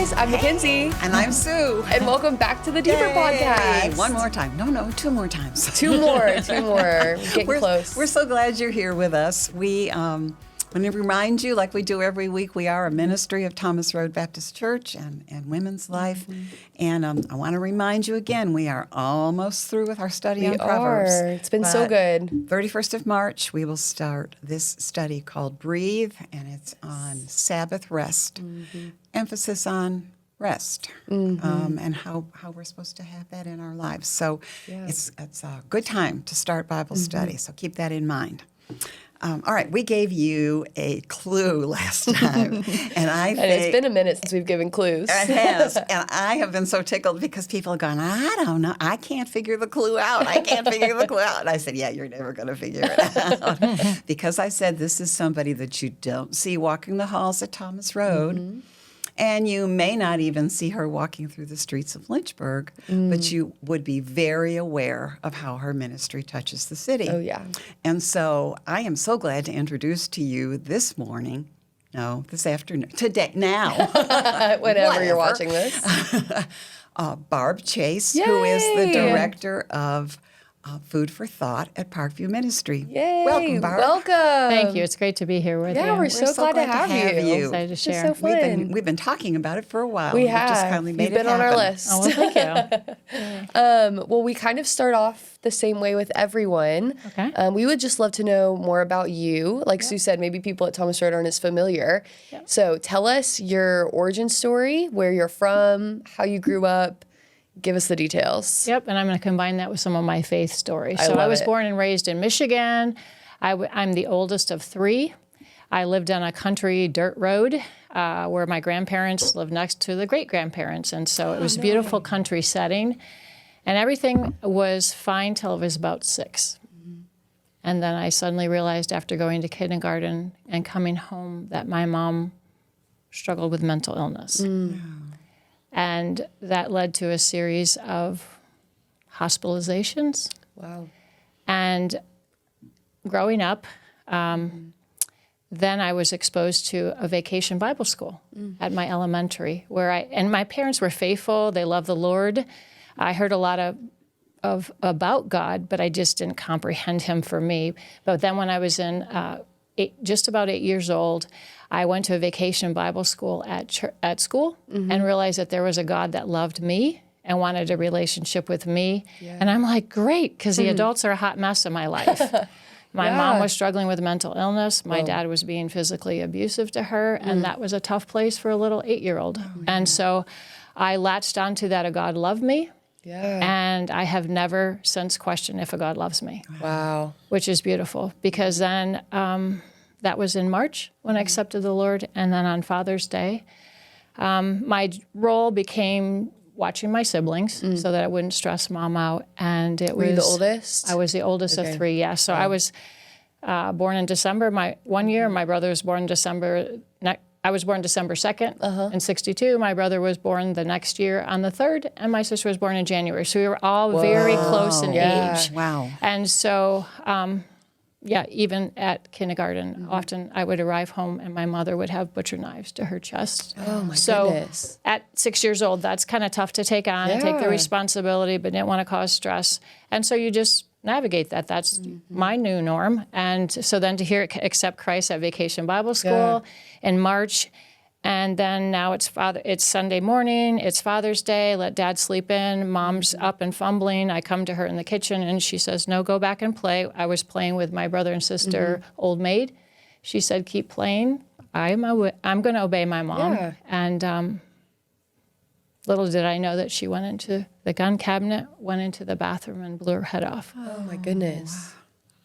guys. I'm Mackenzie. And I'm Sue. And welcome back to the Deeper Podcast. One more time. No, two more times. Two more. We're getting close. We're so glad you're here with us. We want to remind you, like we do every week, we are a ministry of Thomas Road Baptist Church and Women's Life. Mm-hmm. And I want to remind you again, we are almost through with our study on Proverbs. It's been so good. 31st of March, we will start this study called Breathe, and it's on Sabbath rest. Mm-hmm. Emphasis on rest, and how we're supposed to have that in our lives. So it's a good time to start Bible study, so keep that in mind. All right, we gave you a clue last time, and it's been a minute since we've given clues. It has, and I have been so tickled because people have gone, I don't know, I can't figure the clue out. And I said, yeah, you're never going to figure it out. Because I said this is somebody that you don't see walking the halls at Thomas Road, and you may not even see her walking through the streets of Lynchburg, but you would be very aware of how her ministry touches the city. Oh, yeah. And so I am so glad to introduce to you this afternoon, today, now. Whenever you're watching this. Barb Chase, Yay! Who is the director of Food for Thought at Parkview Ministry. Yay! Welcome, Barb. Welcome. Thank you. It's great to be here with you. We're so glad to have you. Excited to share. It's so fun. We've been talking about it for a while. We have. Just kindly made You've been on our list. Oh, well, thank you. Well, we kind of start off the same way with everyone. Okay. We would just love to know more about you. Like Sue said, maybe people at Thomas Road aren't as familiar. Yep. So tell us your origin story, where you're from, how you grew up. Give us the details. Yep, and I'm going to combine that with some of my faith stories. I was born and raised in Michigan. I'm the oldest of three. I lived on a country dirt road where my grandparents lived next to the great-grandparents, and so it was a beautiful country setting. And everything was fine till I was about 6. Mm-hmm. And then I suddenly realized after going to kindergarten and coming home that my mom struggled with mental illness. And that led to a series of hospitalizations. Wow. And growing up, then I was exposed to a vacation Bible school at my elementary, and my parents were faithful. They loved the Lord. I heard a lot about God, but I just didn't comprehend Him for me. But then when I was in just about 8 years old, I went to a vacation Bible school at school and realized that there was a God that loved me and wanted a relationship with me. Yeah. And I'm like, great, because the adults are a hot mess in my life. My mom was struggling with mental illness. My dad was being physically abusive to her, and that was a tough place for a little 8-year-old. And so I latched onto that a God loved me. Yeah. And I have never since questioned if a God loves me. Wow. Which is beautiful, because then that was in March when I accepted the Lord, and then on Father's Day, my role became watching my siblings so that I wouldn't stress Mom out. And Were you the oldest? I was the oldest of 3, yes. So I was born in December. One year, my brother was born in December. I was born December 2nd in 62. My brother was born the next year on the 3rd, and my sister was born in January. So we were all very close in age. Wow. And so, even at kindergarten, often I would arrive home and my mother would have butcher knives to her chest. Oh, my So goodness. at 6 years old, that's kind of tough to take on and take the responsibility, but didn't want to cause stress. And so you just navigate that. That's my new norm. And so then to accept Christ at Vacation Bible School in March, and then now it's Sunday morning, it's Father's Day, let Dad sleep in, Mom's up and fumbling. I come to her in the kitchen and she says, no, go back and play. I was playing with my brother and sister, Old Maid. She said, keep playing. I'm going to obey my mom. Yeah. And little did I know that she went into the gun cabinet, went into the bathroom and blew her head off. Oh my goodness.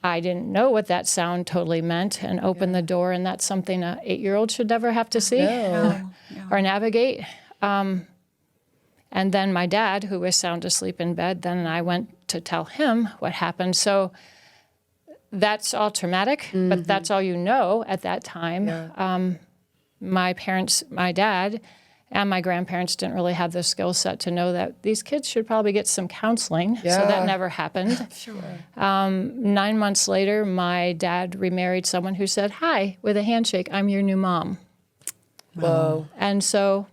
I didn't know what that sound totally meant, and opened the door, and that's something an 8-year-old should never have to see or navigate. And then my dad, who was sound asleep in bed, then I went to tell him what happened. So that's all traumatic, but that's all you know at that time. Yeah. My dad and my grandparents didn't really have the skill set to know that these kids should probably get some counseling. Yeah. So that never happened. Sure. 9 months later, my dad remarried someone who said, hi, with a handshake, I'm your new mom. Whoa. And so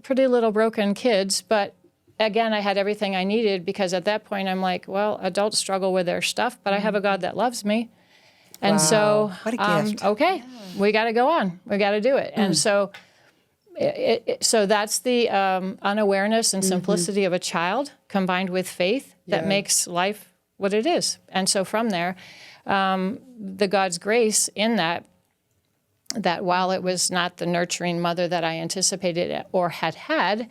pretty little broken kids, but again, I had everything I needed because at that point I'm like, well, adults struggle with their stuff, but I have a God that loves me. And so, What a gift. okay, we got to go on. We got to do it. And so, so that's the unawareness and simplicity of a child combined with faith that makes life what it is. And so from there, the God's grace in that while it was not the nurturing mother that I anticipated or had,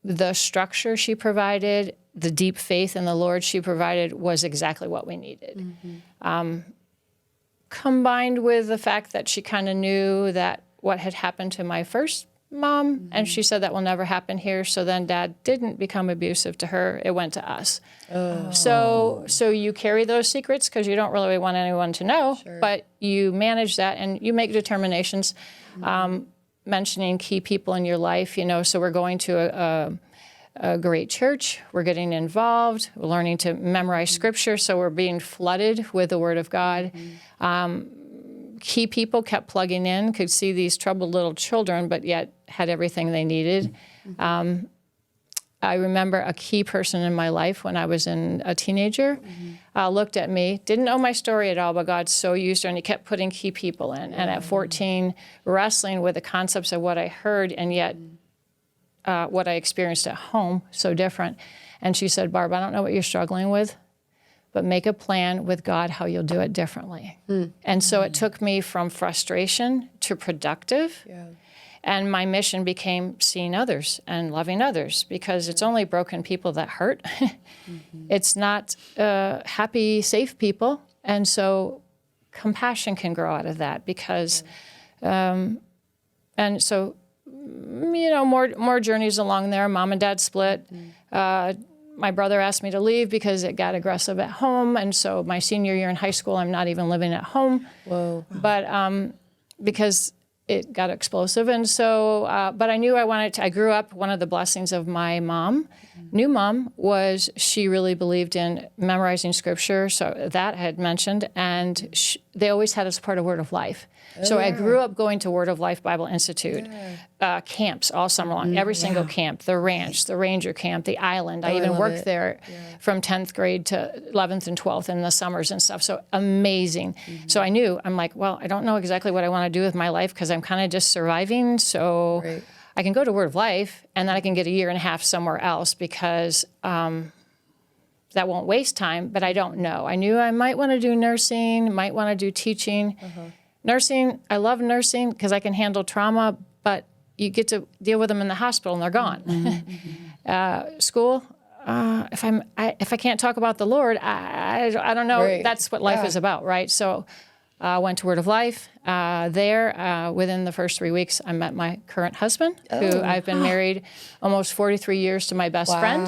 the structure she provided, the deep faith in the Lord she provided was exactly what we needed. Combined with the fact that she kind of knew that what had happened to my first mom, and she said that will never happen here, so then Dad didn't become abusive to her, it went to us. So you carry those secrets because you don't really want anyone to know, but you manage that and you make determinations, mentioning key people in your life, so we're going to a great church, we're getting involved, we're learning to memorize scripture, so we're being flooded with the Word of God. Key people kept plugging in, could see these troubled little children, but yet had everything they needed. I remember a key person in my life when I was a teenager looked at me, didn't know my story at all, but God so used her, and he kept putting key people in. And at 14, wrestling with the concepts of what I heard, and yet what I experienced at home, so different. And she said, Barb, I don't know what you're struggling with, but make a plan with God how you'll do it differently. And so it took me from frustration to productive. And my mission became seeing others and loving others, because it's only broken people that hurt. It's not happy, safe people. And so compassion can grow out of that because, and so, more journeys along there. Mom and Dad split. My brother asked me to leave because it got aggressive at home. And so my senior year in high school, I'm not even living at home. But because it got explosive. And so, but I knew I wanted to, I grew up, one of the blessings of my mom, new mom, was she really believed in memorizing scripture. So that I had mentioned. And they always had us part of Word of Life. So I grew up going to Word of Life Bible Institute, camps all summer long, every single camp, the ranch, the ranger camp, the island. I even worked there from 10th grade to 11th and 12th in the summers and stuff. So amazing. So I knew, I'm like, well, I don't know exactly what I want to do with my life because I'm kind of just surviving. So I can go to Word of Life and then I can get a year and a half somewhere else because that won't waste time, but I don't know. I knew I might want to do nursing, might want to do teaching. Nursing, I love nursing because I can handle trauma, but you get to deal with them in the hospital and they're gone. School, if I can't talk about the Lord, I don't know. That's what life is about, right? So I went to Word of Life. Within the first 3 weeks, I met my current husband, who I've been married almost 43 years to my best friend.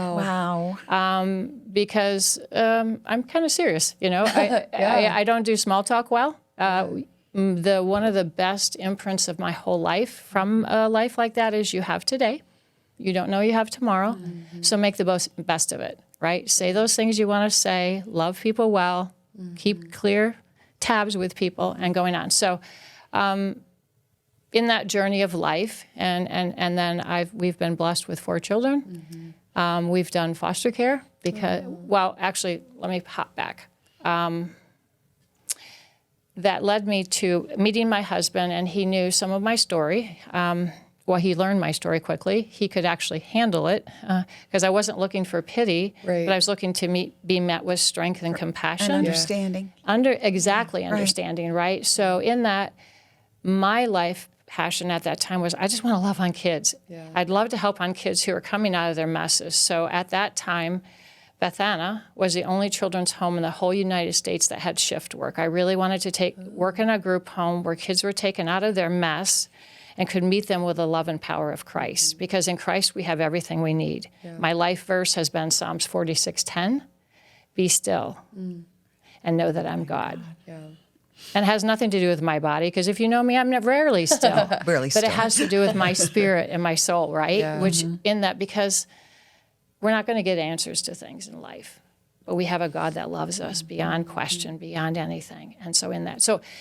Because I'm kind of serious, I don't do small talk well. One of the best imprints of my whole life from a life like that is you have today. You don't know you have tomorrow. So make the best of it, right? Say those things you want to say, love people well, keep clear tabs with people and going on. So in that journey of life, and then we've been blessed with 4 children. We've done foster care because, actually, let me hop back. That led me to meeting my husband, and he knew some of my story. He learned my story quickly. He could actually handle it because I wasn't looking for pity, but I was looking to be met with strength and compassion. And understanding. Understanding, right? So in that, my life passion at that time was I just want to love on kids. I'd love to help on kids who are coming out of their messes. So at that time, Bethana was the only children's home in the whole United States that had shift work. I really wanted to work in a group home where kids were taken out of their mess and could meet them with the love and power of Christ. Because in Christ we have everything we need. My life verse has been Psalms 46:10, be still and know that I'm God. And it has nothing to do with my body, because if you know me, I'm rarely still. But it has to do with my spirit and my soul, right? Which in that, because we're not going to get answers to things in life. but we have a God that loves us beyond question, beyond anything. And so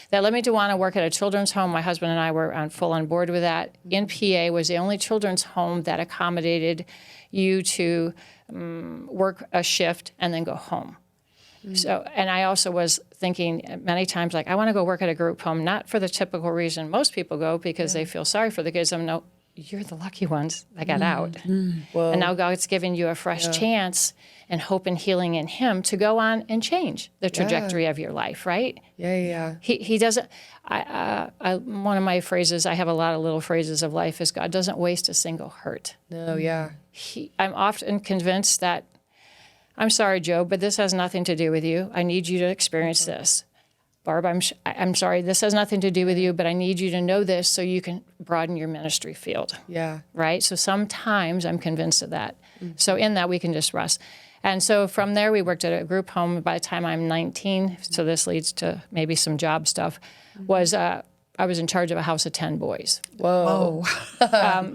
that led me to want to work at a children's home. My husband and I were full on board with that. In PA was the only children's home that accommodated you to work a shift and then go home. So, and I also was thinking many times, like, I want to go work at a group home, not for the typical reason most people go, because they feel sorry for the kids. No, you're the lucky ones that got out. And now God's giving you a fresh chance and hope and healing in Him to go on and change the trajectory of your life, right? Yeah. He doesn't, one of my phrases, I have a lot of little phrases of life, is God doesn't waste a single hurt. No, yeah. I'm often convinced that, I'm sorry, Joe, but this has nothing to do with you. I need you to experience this. Barb, I'm sorry, this has nothing to do with you, but I need you to know this so you can broaden your ministry field. Yeah. Right? So sometimes I'm convinced of that. So in that, we can just rest. And so from there, we worked at a group home. By the time I'm 19, so this leads to maybe some job stuff, I was in charge of a house of 10 boys. Whoa.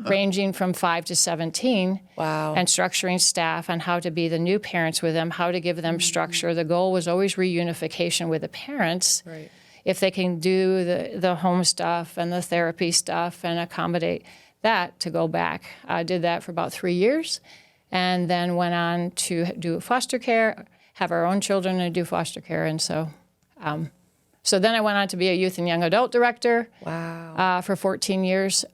Ranging from 5 to 17. Wow. And structuring staff on how to be the new parents with them, how to give them structure. The goal was always reunification with the parents. Right. If they can do the home stuff and the therapy stuff and accommodate that, to go back. I did that for about 3 years, and then went on to do foster care, have our own children and do foster care. And so then I went on to be a youth and young adult director. Wow. For 14 years.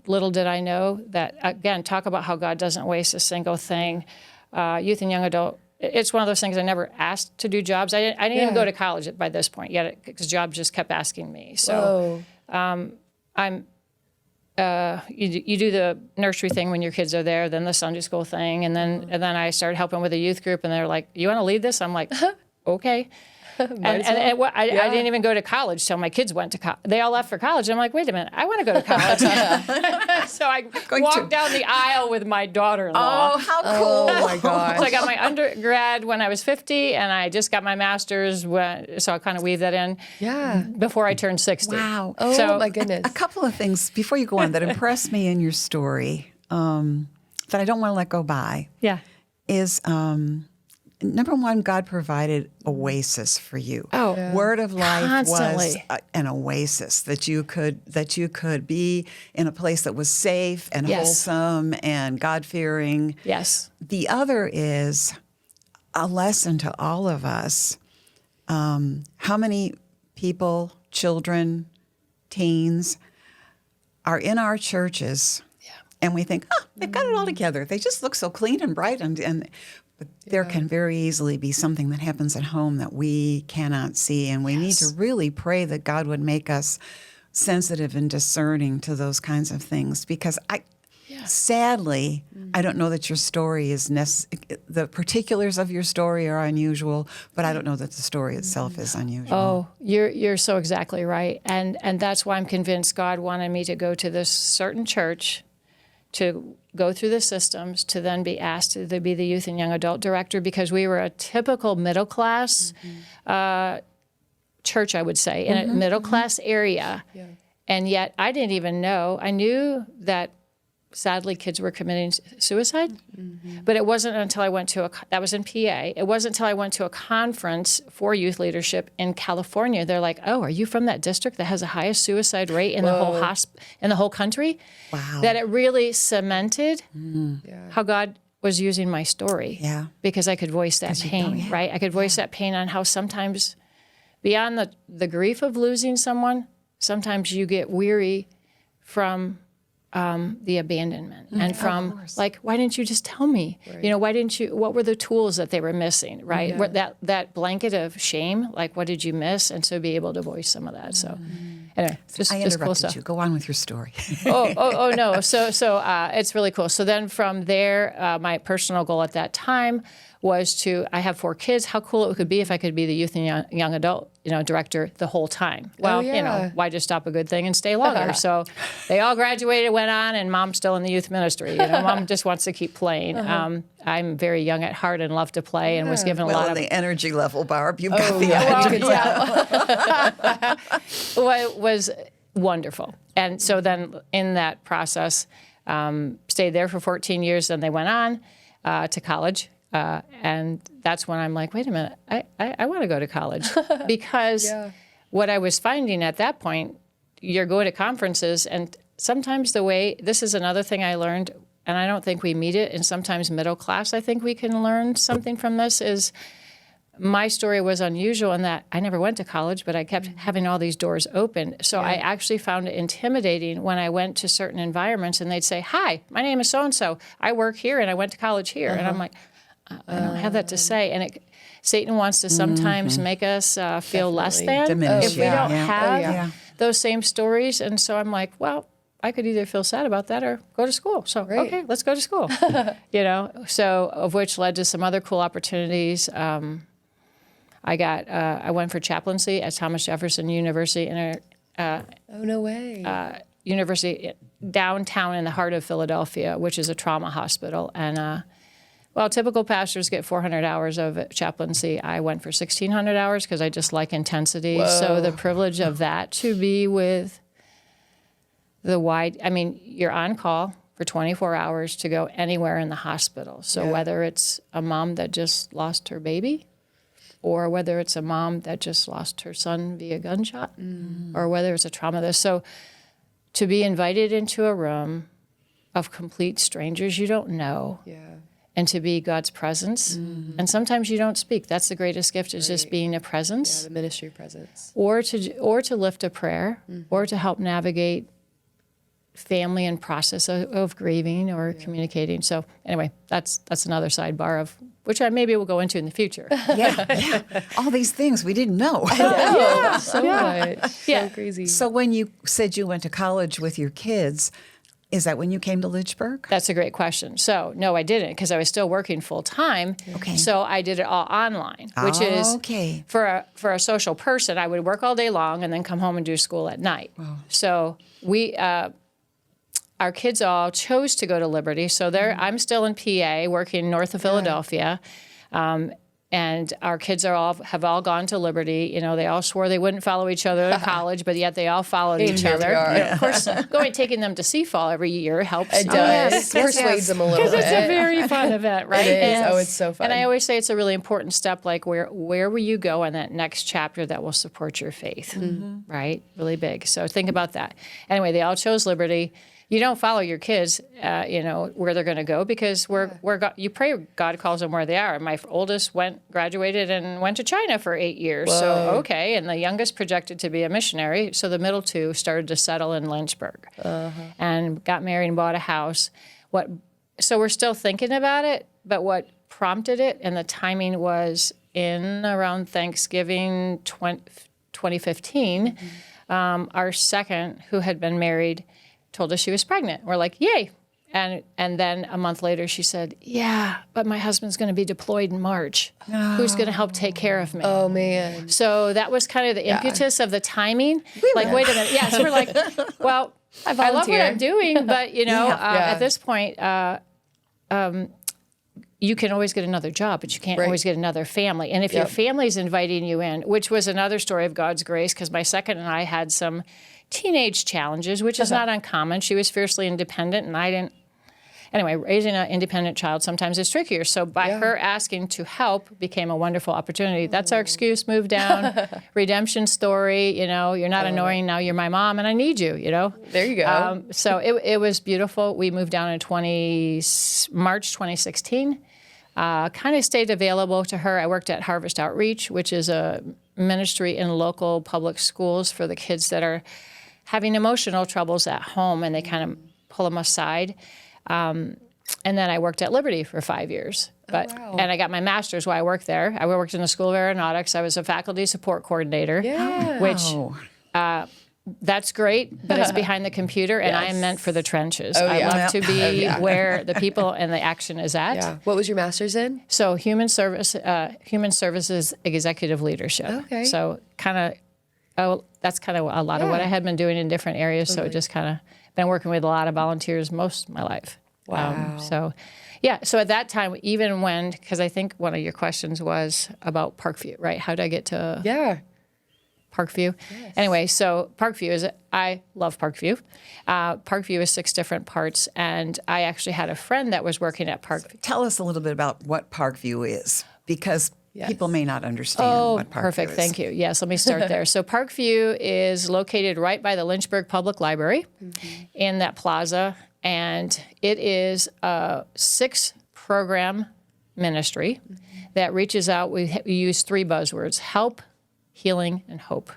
Little did I know that, again, talk about how God doesn't waste a single thing. Youth and young adult, it's one of those things. I never asked to do jobs. I didn't even go to college by this point yet, because jobs just kept asking me. So you do the nursery thing when your kids are there, then the Sunday school thing, and then I started helping with a youth group, and they're like, "You want to lead this?" I'm like, "Okay." I didn't even go to college till my kids went to college. They all left for college. I'm like, wait a minute, I want to go to college. So I walked down the aisle with my daughter-in-law. Oh, how cool. Oh, my gosh. So I got my undergrad when I was 50, and I just got my master's, so I kind of weave that in before I turned 60. Wow. Oh, So- my goodness. A couple of things before you go on that impressed me in your story that I don't want to let go by Yeah. is number one, God provided oasis for you. Oh, Word of Life constantly. was an oasis that you could be in a place that was safe and Yes. wholesome and God-fearing. Yes. The other is a lesson to all of us. How many people, children, teens, are in our churches, and we think, they've got it all together. They just look so clean and bright, but there can very easily be something that happens at home that we cannot see, and we need to really pray that God would make us sensitive and discerning to those kinds of things. Because sadly, I don't know that your story is the particulars of your story are unusual, but I don't know that the story itself is unusual. Oh, you're so exactly right. And that's why I'm convinced God wanted me to go to this certain church, to go through the systems, to then be asked to be the youth and young adult director, because we were a typical middle class church, I would say, in a middle class area. Yeah. And yet I didn't even know. I knew that sadly kids were committing suicide, but it wasn't until I went to that was in PA. It wasn't until I went to a conference for youth leadership in California. They're like, "Oh, are you from that district that has the highest suicide rate in the whole country?" Wow. That it really cemented how God was using my story. Yeah. Because I could voice that pain, right? I could voice that pain on how sometimes beyond the grief of losing someone, sometimes you get weary from the abandonment and from like, why didn't you just tell me? Right. Why didn't you? What were the tools that they were missing? Right, that blanket of shame. Like, what did you miss? And so be able to voice some of that. So, anyway, just cool stuff. You. Go on with your story. oh no. So it's really cool. So then from there, my personal goal at that time was I have 4 kids. How cool it could be if I could be the youth and young adult, director the whole time. Well, why just stop a good thing and stay longer? So they all graduated, went on, and Mom's still in the youth ministry. Mom just wants to keep playing. I'm very young at heart and love to play, and was given a lot of the energy level, Barb. You've got the energy level. Well, it was wonderful. And so then in that process, stayed there for 14 years. Then they went on to college. And that's when I'm like, wait a minute, I want to go to college. Because what I was finding at that point, you're going to conferences, and sometimes this is another thing I learned, and I don't think we meet it, and sometimes middle class, I think we can learn something from this, is my story was unusual in that I never went to college, but I kept having all these doors open. So I actually found it intimidating when I went to certain environments and they'd say, hi, my name is so-and-so. I work here and I went to college here. And I'm like, I don't have that to say. And Satan wants to sometimes make us feel less than Diminish, if we don't have those same stories. And so I'm like, well, I could either feel sad about that or go to school. So, okay, let's go to school. So of which led to some other cool opportunities. I went for chaplaincy at Thomas Jefferson University Oh, no way. University downtown in the heart of Philadelphia, which is a trauma hospital. And typical pastors get 400 hours of chaplaincy. I went for 1,600 hours because I just like intensity. Whoa. So the privilege of that, to be with you're on call for 24 hours to go anywhere in the hospital. So whether it's a mom that just lost her baby, or whether it's a mom that just lost her son via gunshot, or whether it's a trauma. So to be invited into a room of complete strangers you don't know, and to be God's presence, and sometimes you don't speak. That's the greatest gift, is just being a presence. The ministry presence. Or to lift a prayer, or to help navigate family and process of grieving or communicating. So anyway, that's another sidebar of which I maybe will go into in the future. All these things we didn't know. So much. So crazy. So when you said you went to college with your kids, is that when you came to Lynchburg? That's a great question. So no, I didn't, because I was still working full time. Okay. So I did it all online, which is for a social person, I would work all day long and then come home and do school at night. Wow. So our kids all chose to go to Liberty. So I'm still in PA, working north of Philadelphia, and our kids have all gone to Liberty. They all swore they wouldn't follow each other to college, but yet they all followed each other. Of course, taking them to Seafall every year helps. It does. Persuades them a little bit. Because it's a very fun event, right? It is. It's so fun. And I always say it's a really important step, like where will you go in that next chapter that will support your faith, right? Really big. So think about that. Anyway, they all chose Liberty. You don't follow your kids, where they're going to go, because you pray God calls them where they are. My oldest graduated and went to China for 8 years. Whoa. So, okay. And the youngest projected to be a missionary. So the middle two started to settle in Lynchburg and got married and bought a house. So we're still thinking about it, but what prompted it, and the timing was in around Thanksgiving 2015, our second, who had been married, told us she was pregnant. We're like, yay. And then a month later she said, yeah, but my husband's going to be deployed in March. Who's going to help take care of me? Oh, man. So that was kind of the impetus of the timing. Wait a minute. Yeah, so we're like, well, I love what I'm doing, but, at this point, you can always get another job, but you can't always get another family. And if your family's inviting you in, which was another story of God's grace, because my second and I had some teenage challenges, which is not uncommon. She was fiercely independent, and I didn't. Anyway, raising an independent child sometimes is trickier. So by her asking to help became a wonderful opportunity. That's our excuse, move down, redemption story. You're not annoying, now you're my mom and I need you, There you go. So it was beautiful. We moved down in March 2016. Kind of stayed available to her. I worked at Harvest Outreach, which is a ministry in local public schools for the kids that are having emotional troubles at home, and they kind of pull them aside. And then I worked at Liberty for 5 years. And I got my master's while I worked there. I worked in the School of Aeronautics. I was a faculty support coordinator, which that's great, but it's behind the computer, and I am meant for the trenches. I love to be where the people and the action is at. Yeah. What was your master's in? So human services executive leadership. Okay. So that's kind of a lot of what I had been doing in different areas. So it just kind of been working with a lot of volunteers most of my life. Wow. So at that time, even because I think one of your questions was about Parkview, right? How did I get to Parkview. Yes. Anyway, so I love Parkview. Parkview is 6 different parts, and I actually had a friend that was working at Parkview. Tell us a little bit about what Parkview is, because people may not understand what Parkview perfect. is. Thank you. Yes, let me start there. So Parkview is located right by the Lynchburg Public Library in that plaza, and it is a 6-program ministry that reaches out. We use 3 buzzwords: help, healing, and hope.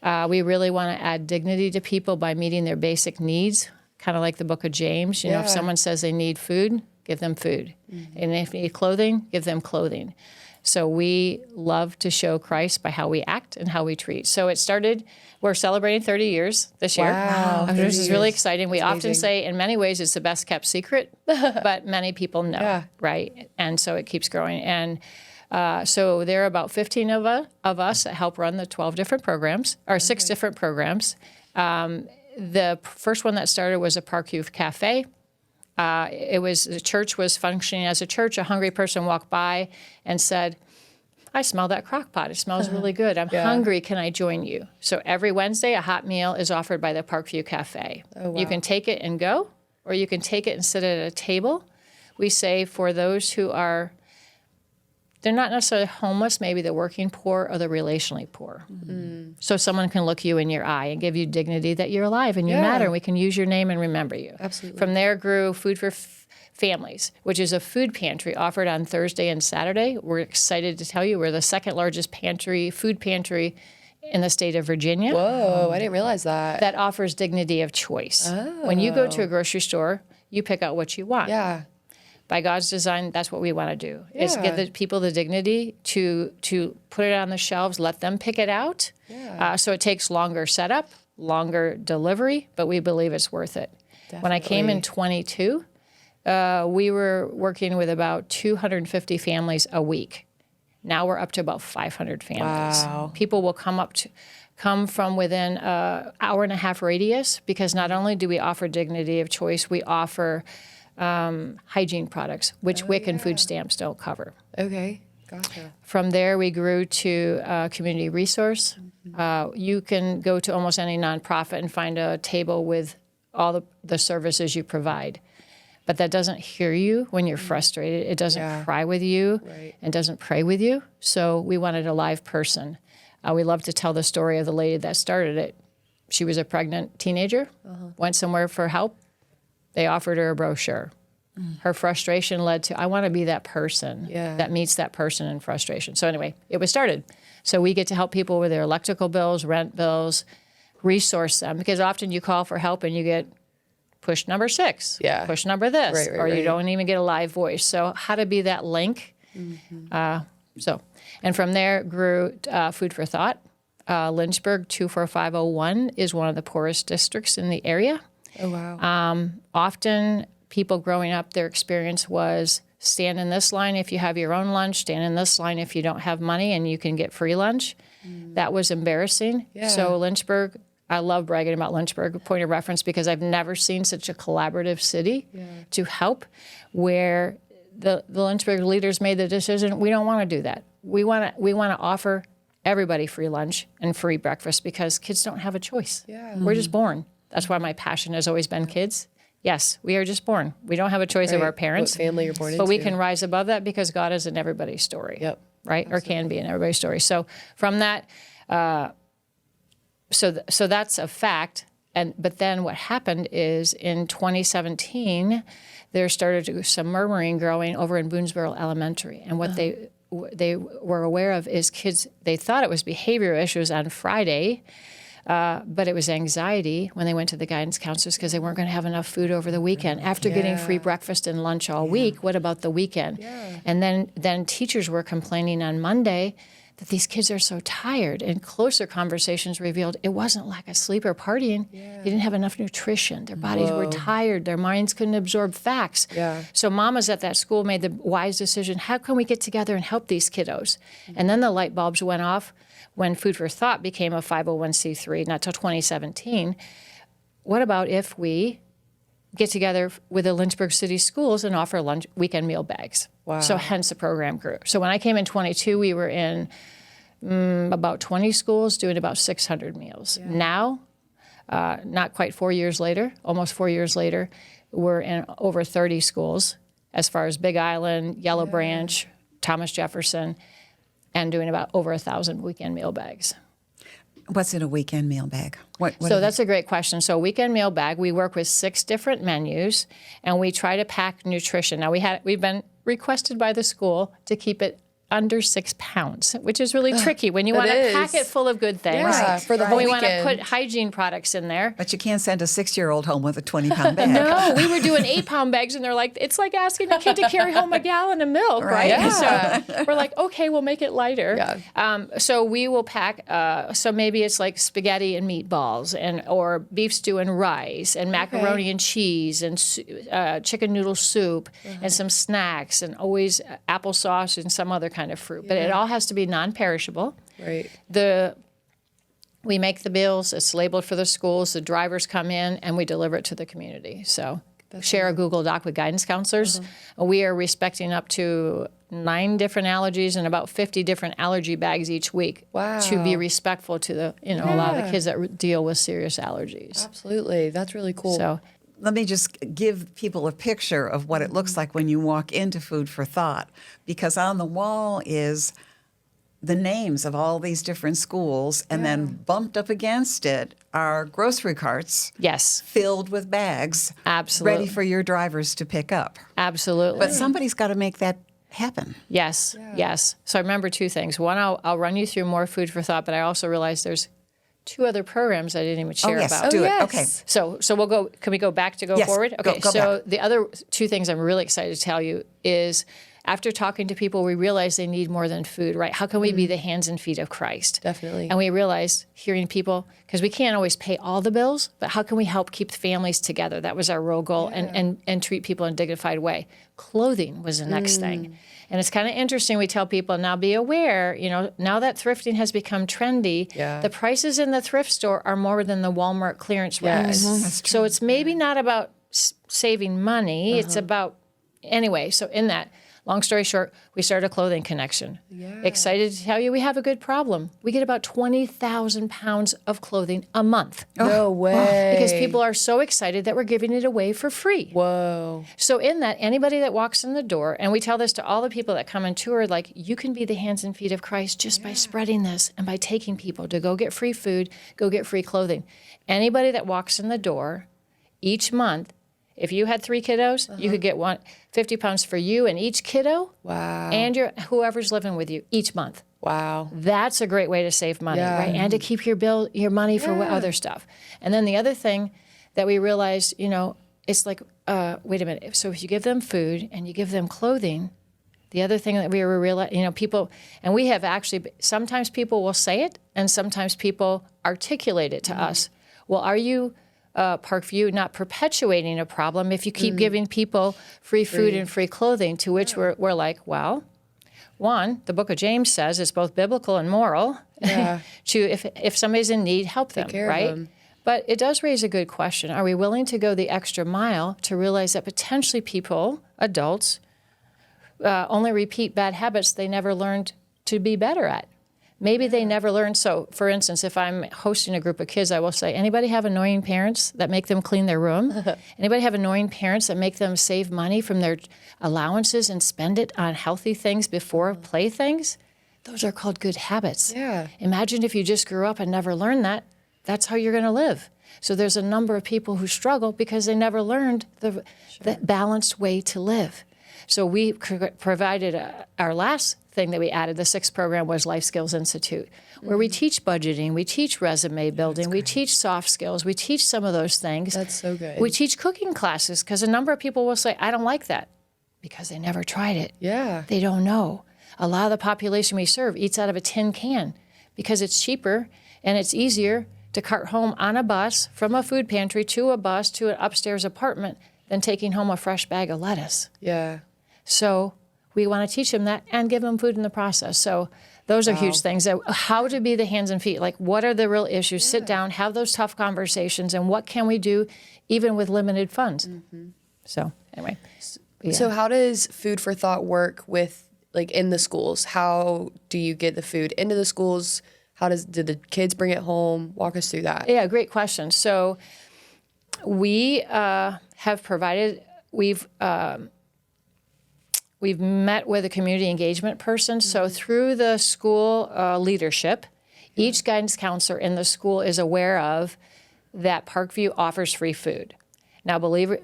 We really want to add dignity to people by meeting their basic needs, kind of like the book of James. You know, if someone says they need food, give them food. And if they need clothing, give them clothing. So we love to show Christ by how we act and how we treat. So it started, we're celebrating 30 years this year. Wow, Which is really exciting. We often say in many ways it's the best kept secret, but many people know, right? And so it keeps growing. And so there are about 15 of us that help run the 12 different programs, or 6 different programs. The first one that started was a Parkview Cafe. The church was functioning as a church. A hungry person walked by and said, I smell that crock pot. It smells really good. I'm hungry. Can I join you? So every Wednesday, a hot meal is offered by the Parkview Cafe. Oh, wow. You can take it and go, or you can take it and sit at a table. We say for those who are, they're not necessarily homeless, maybe the working poor or the relationally poor. So someone can look you in your eye and give you dignity that you're alive and you matter. We can use your name and remember you. Absolutely. From there grew Food for Families, which is a food pantry offered on Thursday and Saturday. We're excited to tell you we're the 2nd largest food pantry in the state of Virginia. Whoa, I didn't realize that. That offers dignity of choice. When you go to a grocery store, you pick out what you want. Yeah. By God's design, that's what we want to do, is give the people the dignity to put it on the shelves, let them pick it out. So it takes longer setup, longer delivery, but we believe it's worth it. Definitely. When I came in 22, we were working with about 250 families a week. Now we're up to about 500 families. Wow. People will come from within an hour and a half radius, because not only do we offer dignity of choice, we offer hygiene products, which WIC and food stamps don't cover. Okay, gotcha. From there, we grew to community resource. You can go to almost any nonprofit and find a table with all the services you provide. But that doesn't hear you when you're frustrated. It doesn't cry with you and doesn't pray with you. So we wanted a live person. We love to tell the story of the lady that started it. She was a pregnant teenager, went somewhere for help. They offered her a brochure. Her frustration led to, I want to be that person that meets that person in frustration. So anyway, it was started. So we get to help people with their electrical bills, rent bills, resource them, because often you call for help and you get push number 6, push number this, or you don't even get a live voice. So how to be that link. And from there grew Food for Thought. Lynchburg 24501 is one of the poorest districts in the area. Oh, wow. Often people growing up, their experience was stand in this line if you have your own lunch, stand in this line if you don't have money and you can get free lunch. That was embarrassing. So Lynchburg, I love bragging about Lynchburg, point of reference, because I've never seen such a collaborative city to help, where the Lynchburg leaders made the decision, we don't want to do that. We want to offer everybody free lunch and free breakfast, because kids don't have a choice. We're just born. That's why my passion has always been kids. Yes, we are just born. We don't have a choice of our parents. What family you're born but into. we can rise above that, because God is in everybody's story. Right? Absolutely. Or can be in everybody's story. So from that, so that's a fact. But then what happened is in 2017, there started to be some murmuring growing over in Boonesboro Elementary. And what they were aware of is kids, they thought it was behavioral issues on Friday, but it was anxiety when they went to the guidance counselors, because they weren't going to have enough food over the weekend. After getting free breakfast and lunch all week, what about the weekend? And then teachers were complaining on Monday that these kids are so tired, and closer conversations revealed it wasn't lack of sleep or partying. They didn't have enough nutrition. Their bodies were tired. Their minds couldn't absorb facts. So mamas at that school made the wise decision, how can we get together and help these kiddos? And then the light bulbs went off when Food for Thought became a 501c3, not till 2017. What about if we get together with the Lynchburg City Schools and offer weekend meal bags? So hence the program grew. So when I came in 22, we were in about 20 schools doing about 600 meals. Yeah. Now, not quite 4 years later, almost 4 years later, we're in over 30 schools as far as Big Island, Yellow Branch, Thomas Jefferson, and doing about over 1,000 weekend meal bags. What's in a weekend meal bag? What So that's a great question. So weekend meal bag, we work with 6 different menus, and we try to pack nutrition. Now we've been requested by the school to keep it under 6 pounds, which is really tricky when you want to pack it full of good things. Yeah, for the whole we want to weekend. put hygiene products in there. But you can't send a 6-year-old home with a 20-pound bag. No, we were doing 8-pound bags, and they're like, it's like asking a kid to carry home a gallon of milk, right? Yeah. So we're like, okay, we'll make it lighter. Yeah. So we will pack. So maybe it's like spaghetti and meatballs, or beef stew and rice, and macaroni and cheese, and chicken noodle soup, and some snacks, and always applesauce and some other kind of fruit. But it all has to be non-perishable. Right. We make the meals, it's labeled for the schools, the drivers come in, and we deliver it to the community. So share a Google Doc with guidance counselors. We are respecting up to 9 different allergies and about 50 different allergy bags each week to be respectful to the, a lot of the kids that deal with serious allergies. Absolutely. That's really cool. So Let me just give people a picture of what it looks like when you walk into Food for Thought, because on the wall is the names of all these different schools, and then bumped up against it are grocery carts yes, filled with bags absolutely. ready for your drivers to pick up. Absolutely. But somebody's got to make that happen. Yes, yes. So I remember 2 things. One, I'll run you through more Food for Thought, but I also realized there's 2 other programs I didn't even share yes, about. do it. yes. Okay. So we'll go. Can we go back to go Yes, forward? go Okay. back. So the other 2 things I'm really excited to tell you is after talking to people, we realize they need more than food, right? How can we be the hands and feet of Christ? Definitely. And we realized hearing people, because we can't always pay all the bills, but how can we help keep families together? That was our real goal, and treat people in a dignified way. Clothing was the next thing. And it's kind of interesting. We tell people, now be aware, now that thrifting has become trendy, the prices in the thrift store are more than the Walmart clearance rack. So it's maybe not about saving money. It's about, anyway, so in that, long story short, we started a clothing connection. Excited to tell you we have a good problem. We get about 20,000 pounds of clothing a month. No way. Because people are so excited that we're giving it away for free. Whoa. So in that, anybody that walks in the door, and we tell this to all the people that come and tour, like, you can be the hands and feet of Christ just by spreading this and by taking people to go get free food, go get free clothing. Anybody that walks in the door each month, if you had 3 kiddos, you could get 50 pounds for you and each kiddo. Wow. And whoever's living with you each month. Wow. That's a great way to save money, right? And to keep your money for other stuff. And then the other thing that we realized, it's like, wait a minute. So if you give them food and you give them clothing, the other thing that we were realizing, people, and we have actually, sometimes people will say it, and sometimes people articulate it to us. Well, are you, Parkview, not perpetuating a problem if you keep giving people free food and free clothing? To which we're like, well, one, the book of James says it's both biblical and moral to, if somebody's in need, help them, care of right? them. But it does raise a good question. Are we willing to go the extra mile to realize that potentially people, adults, only repeat bad habits they never learned to be better at? Maybe they never learned. So, for instance, if I'm hosting a group of kids, I will say, anybody have annoying parents that make them clean their room? Anybody have annoying parents that make them save money from their allowances and spend it on healthy things before playthings? Those are called good habits. Yeah. Imagine if you just grew up and never learned that. That's how you're going to live. So there's a number of people who struggle because they never learned the balanced way to live. So we provided our last thing that we added, the 6th program, was Life Skills Institute, where we teach budgeting, we teach resume building, we teach soft skills, we teach some of those things. That's so good. We teach cooking classes, because a number of people will say, I don't like that, because they never tried it. Yeah. They don't know. A lot of the population we serve eats out of a tin can because it's cheaper and it's easier to cart home on a bus from a food pantry to a bus to an upstairs apartment than taking home a fresh bag of lettuce. Yeah. So we want to teach them that and give them food in the process. So those are huge things. How to be the hands and feet. Like, what are the real issues? Sit down, have those tough conversations, and what can we do even with limited funds? So anyway. So how does Food for Thought work with like in the schools? How do you get the food into the schools? Did the kids bring it home? Walk us through that. Yeah, great question. So we have provided, we've met with a community engagement person. So through the school leadership, each guidance counselor in the school is aware of that Parkview offers free food. Now, believe it,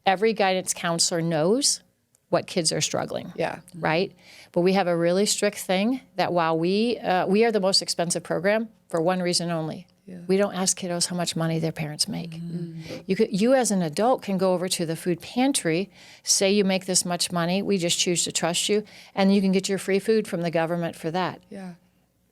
every guidance counselor knows what kids are struggling. Yeah. Right? But we have a really strict thing that while we are the most expensive program for one reason only. Yeah. We don't ask kiddos how much money their parents make. Mm-hmm. You as an adult can go over to the food pantry, say you make this much money, we just choose to trust you, and you can get your free food from the government for that. Yeah.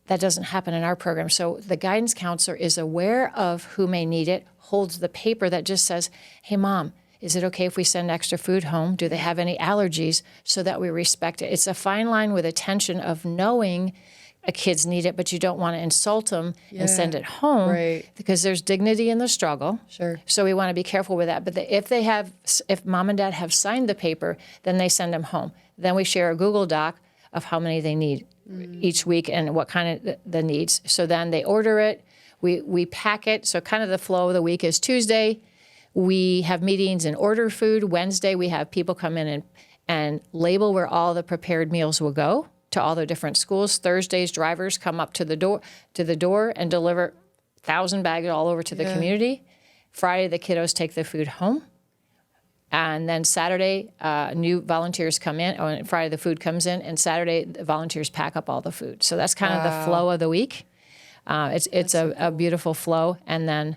That doesn't happen in our program. So the guidance counselor is aware of who may need it, holds the paper that just says, hey, Mom, is it okay if we send extra food home? Do they have any allergies? So that we respect it. It's a fine line with attention of knowing a kids need it, but you don't want to insult them and send it home, right? Because there's dignity in the struggle. Sure. So we want to be careful with that. But if Mom and Dad have signed the paper, then they send them home. Then we share a Google Doc of how many they need each week and what kind of the needs. So then they order it. We pack it. So kind of the flow of the week is Tuesday, we have meetings and order food. Wednesday, we have people come in and label where all the prepared meals will go to all the different schools. Thursdays, drivers come up to the door and deliver 1,000 bags all over to the community. Friday, the kiddos take the food home. And then Saturday, new volunteers come in. On Friday, the food comes in. And Saturday, the volunteers pack up all the food. So that's kind of the flow of the week. It's a beautiful flow. And then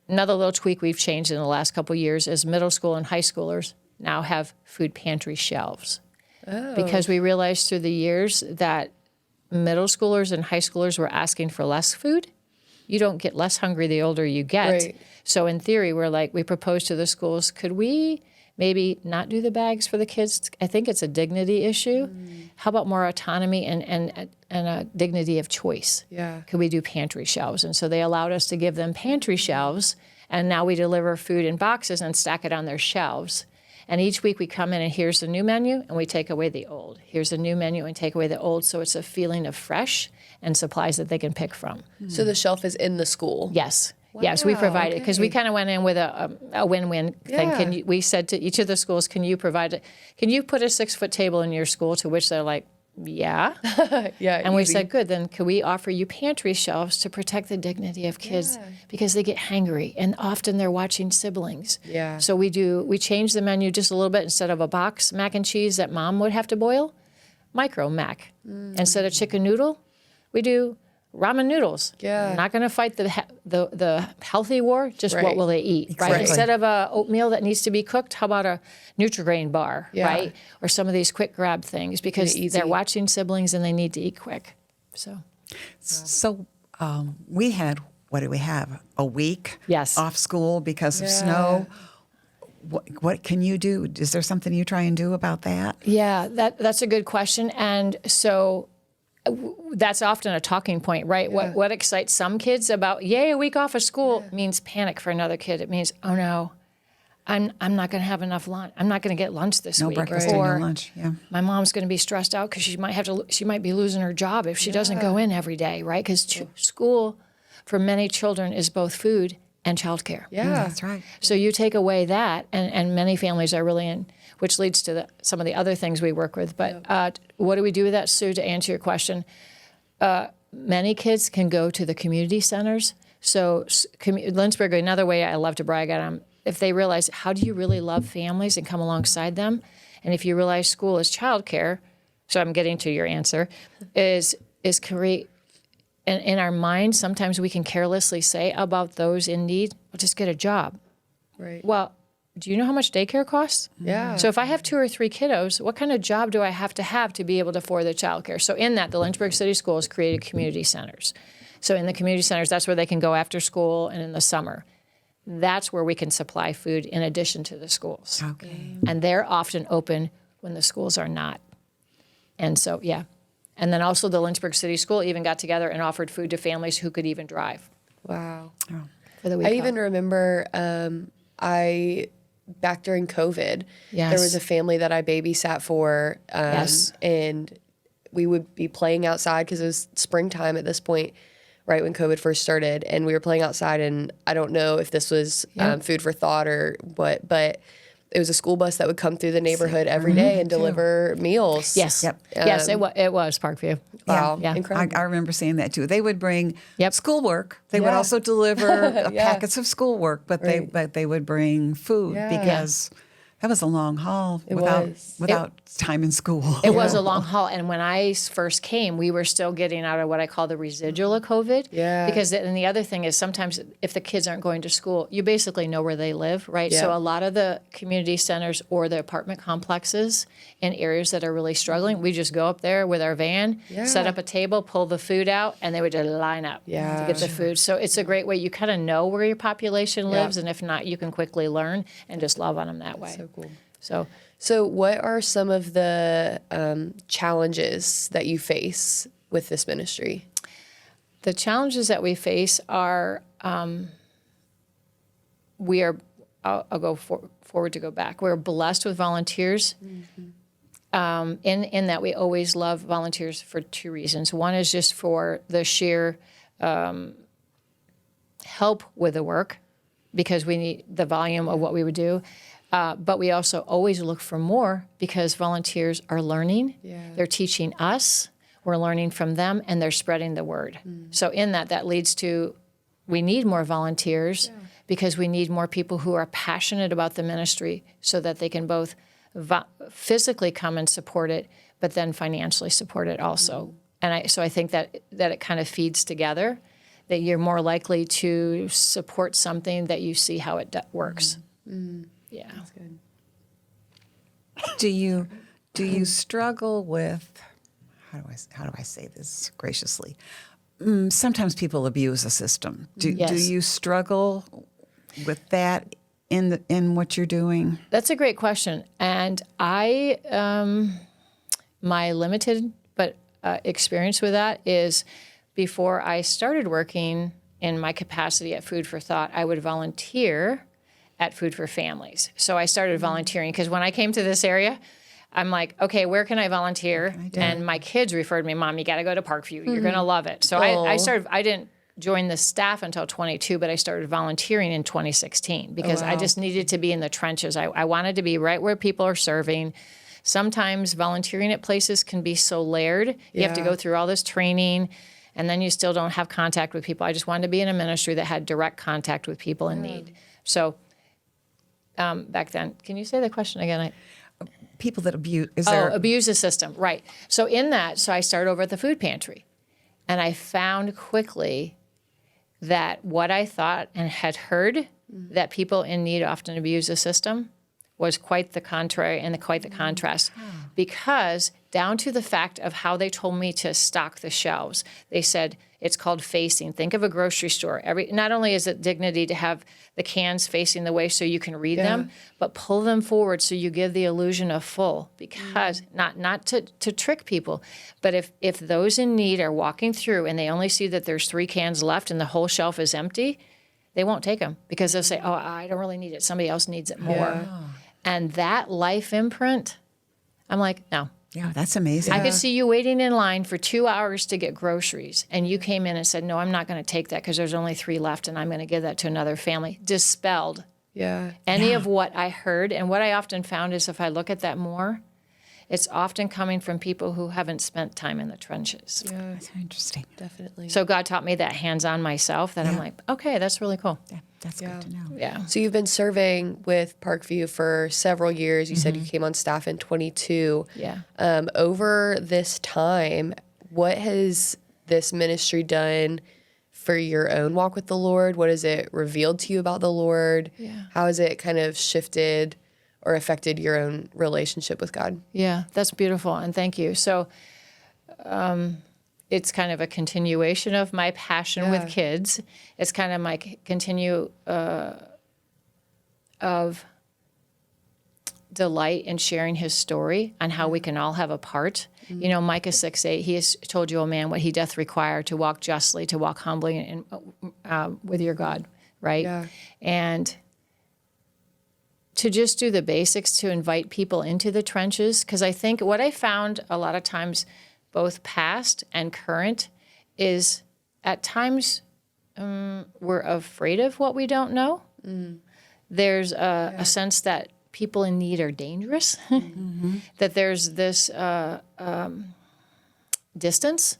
another little tweak we've changed in the last couple of years is middle school and high schoolers now have food pantry shelves. Oh. Because we realized through the years that middle schoolers and high schoolers were asking for less food. You don't get less hungry the older you get. Right. So in theory, we proposed to the schools, could we maybe not do the bags for the kids? I think it's a dignity issue. How about more autonomy and a dignity of choice? Yeah. Could we do pantry shelves? And so they allowed us to give them pantry shelves, and now we deliver food in boxes and stack it on their shelves. And each week we come in and here's the new menu and we take away the old. Here's a new menu and take away the old. So it's a feeling of fresh and supplies that they can pick from. So the shelf is in the school? Yes. Wow, yes, we provide it because we kind of went in with a win-win thing. We said to each of the schools, can you put a 6-foot table in your school? To which they're like, yeah. Yeah. And we said, good, then could we offer you pantry shelves to protect the dignity of kids because they get hangry and often they're watching siblings. Yeah. So we change the menu just a little bit. Instead of a box mac and cheese that Mom would have to boil, micro mac. Instead of chicken noodle, we do ramen noodles. Yeah. Not going to fight the healthy war, just what will they eat, Exactly. right? Instead of a oatmeal that needs to be cooked, how about a Nutri-Grain bar, right? Or some of these quick grab things because they're watching siblings and they need to eat quick. So we had, what do we have, a week off school because of snow. What can you do? Is there something you try and do about that? Yeah, that's a good question. And so that's often a talking point, right? Yeah. What excites some kids about, yay, a week off of school means panic for another kid. It means, oh no, I'm not going to have enough lunch. I'm not going to get lunch this week. No breakfast and no lunch. Yeah. My mom's going to be stressed out because she might be losing her job if she doesn't go in every day, right? Because school for many children is both food and childcare. Yeah, that's right. So you take away that, and many families are really in, which leads to some of the other things we work with. But what do we do with that, Sue, to answer your question? Many kids can go to the community centers. So Lynchburg, another way I love to brag at them, if they realize, how do you really love families and come alongside them? And if you realize school is childcare, so I'm getting to your answer, is create, in our minds, sometimes we can carelessly say about those in need, well, just get a job. Right. Well, do you know how much daycare costs? Yeah. So if I have 2 or 3 kiddos, what kind of job do I have to be able to afford the childcare? So in that, the Lynchburg City Schools created community centers. So in the community centers, that's where they can go after school and in the summer. That's where we can supply food in addition to the schools. Okay. And they're often open when the schools are not. And so, yeah. And then also the Lynchburg City School even got together and offered food to families who could even drive. Wow. For the week I even remember I back during COVID, Yes. there was a family that I babysat for, Yes. and we would be playing outside because it was springtime at this point, right when COVID first started, and we were playing outside, and I don't know if this was food for thought or what, but it was a school bus that would come through the neighborhood every day and deliver meals. Yes. Yep. Yes, it was Parkview. Wow. Yeah. Incredible. I remember seeing that too. They would bring Yep. schoolwork. They would Yeah. also deliver packets of schoolwork, but Right. they would bring food Yeah. because that was a long haul was. without time in school. It was a long haul. And when I first came, we were still getting out of what I call the residual of COVID. Yeah. Because, and the other thing is sometimes if the kids aren't going to school, you basically know where they live, right? Yeah. So a lot of the community centers or the apartment complexes in areas that are really struggling, we just go up there with our van, set up a table, pull the food out, and they would just line up to get the food. So it's a great way. You kind of know where your population lives, and if not, you can quickly learn and just love on them that way. So cool. So what are some of the challenges that you face with this ministry? the challenges that we face are, I'll go forward to go back. We're blessed with volunteers. In that we always love volunteers for two reasons. One is just for the sheer help with the work, because we need the volume of what we would do. But we also always look for more because volunteers are learning. Yeah. They're teaching us. We're learning from them, and they're spreading the word. So in that leads to we need more volunteers because we need more people who are passionate about the ministry so that they can both physically come and support it, but then financially support it also. And I think that it kind of feeds together, that you're more likely to support something that you see how it works. Yeah. That's good. Do you struggle with, how do I say this graciously? Sometimes people abuse a system. Do you struggle with that in what you're doing? That's a great question. And my limited experience with that is before I started working in my capacity at Food for Thought, I would volunteer at Food for Families. So I started volunteering because when I came to this area, I'm like, okay, where can I volunteer? And my kids referred me, Mom, you got to go to Parkview. You're going to love it. So I didn't join the staff until 22, but I started volunteering in 2016 because I just needed to be in the trenches. I wanted to be right where people are serving. Sometimes volunteering at places can be so layered. You have to go through all this training, and then you still don't have contact with people. I just wanted to be in a ministry that had direct contact with people in need. So back then, can you say the question again? People that abuse, Abuse the system, right. So in that, I started over at the food pantry, and I found quickly that what I thought and had heard, that people in need often abuse the system, was quite the contrary and quite the contrast. Because down to the fact of how they told me to stock the shelves, they said it's called facing. Think of a grocery store. Not only is it dignity to have the cans facing the way so you can read them, but pull them forward so you give the illusion of full. Because not to trick people, but if those in need are walking through and they only see that there's 3 cans left and the whole shelf is empty, they won't take them because they'll say, oh, I don't really need it. Somebody else needs it more. Yeah. And that life imprint, I'm like, no. Yeah, that's amazing. I could see you waiting in line for 2 hours to get groceries, and you came in and said, no, I'm not going to take that because there's only 3 left, and I'm going to give that to another family. Dispelled any of what I heard. And what I often found is if I look at that more, it's often coming from people who haven't spent time in the trenches. Yeah, That's interesting. definitely. So God taught me that hands-on myself, that I'm like, okay, that's really cool. Yeah, that's good to know. Yeah. So you've been serving with Parkview for several years. You said you came on staff in 22. Yeah. Over this time, what has this ministry done for your own walk with the Lord? What has it revealed to you about the Lord? Yeah. How has it kind of shifted or affected your own relationship with God? Yeah, that's beautiful, and thank you. So it's kind of a continuation of my passion with kids. It's kind of my continue of delight in sharing his story and how we can all have a part. You know, Micah 6:8, he has told you, O man, what he doth require to walk justly, to walk humbly and with your God, right? Yeah. And to just do the basics, to invite people into the trenches. Because I think what I found a lot of times, both past and current, is at times we're afraid of what we don't know. There's a sense that people in need are dangerous, that there's this distance.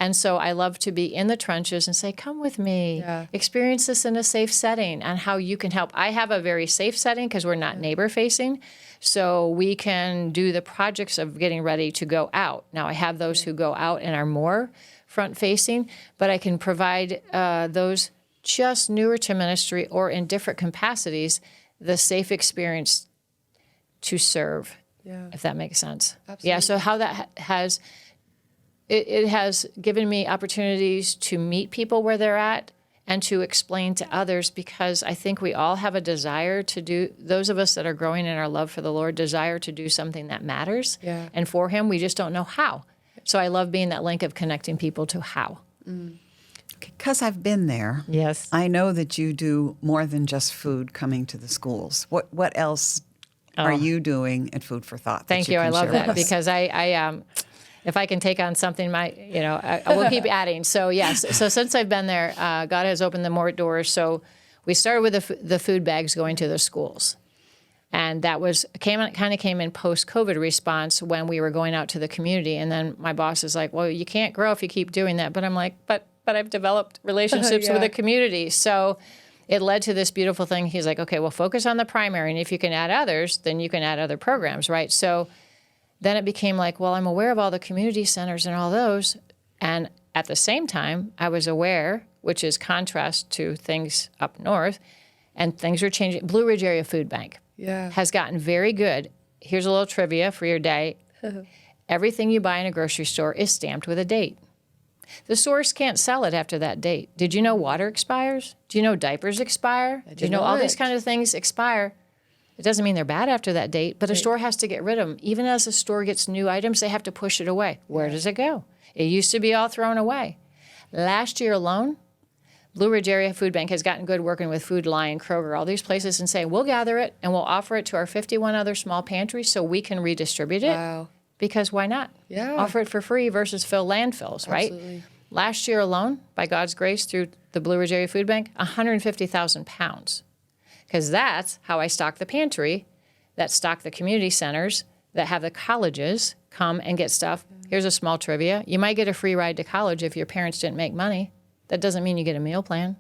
And so I love to be in the trenches and say, come with me, experience this in a safe setting and how you can help. I have a very safe setting because we're not neighbor facing. So we can do the projects of getting ready to go out. Now I have those who go out and are more front facing, but I can provide those just newer to ministry or in different capacities, the safe experience to serve, if that makes sense. Absolutely. Yeah, so how that has... It has given me opportunities to meet people where they're at and to explain to others, because I think we all have a desire to do, those of us that are growing in our love for the Lord, desire to do something that matters. Yeah. And for Him, we just don't know how. So I love being that link of connecting people to how. Because I've been there. Yes. I know that you do more than just food coming to the schools. What else are you doing at Food for Thought? Thank you. I love that because I if I can take on something, I will keep adding. So yes, so since I've been there, God has opened the more doors. So we started with the food bags going to the schools, and that came in post-COVID response when we were going out to the community. And then my boss is like, "Well, you can't grow if you keep doing that." But I'm like, "But I've developed relationships with the community." So it led to this beautiful thing. He's like, "Okay, well, focus on the primary, and if you can add others, then you can add other programs, right?" So then it became like, well, I'm aware of all the community centers and all those. And at the same time, I was aware, which is contrast to things up north, and things are changing. Blue Ridge Area Food Bank has gotten very good. Here's a little trivia for your day. Everything you buy in a grocery store is stamped with a date. The stores can't sell it after that date. Did you know water expires? Do you know diapers expire? Do you know all these kind of things expire? It doesn't mean they're bad after that date, but a store has to get rid of them. Even as a store gets new items, they have to push it away. Where does it go? It used to be all thrown away. Last year alone, Blue Ridge Area Food Bank has gotten good working with Food Lion, Kroger, all these places, and saying, we'll gather it and we'll offer it to our 51 other small pantries so we can redistribute it. Wow. Because why not? Yeah. Offer it for free versus fill landfills, right? Absolutely. Last year alone, by God's grace, through the Blue Ridge Area Food Bank, 150,000 pounds. Because that's how I stock the pantry, that stock the community centers, that have the colleges come and get stuff. Here's a small trivia. You might get a free ride to college if your parents didn't make money. That doesn't mean you get a meal plan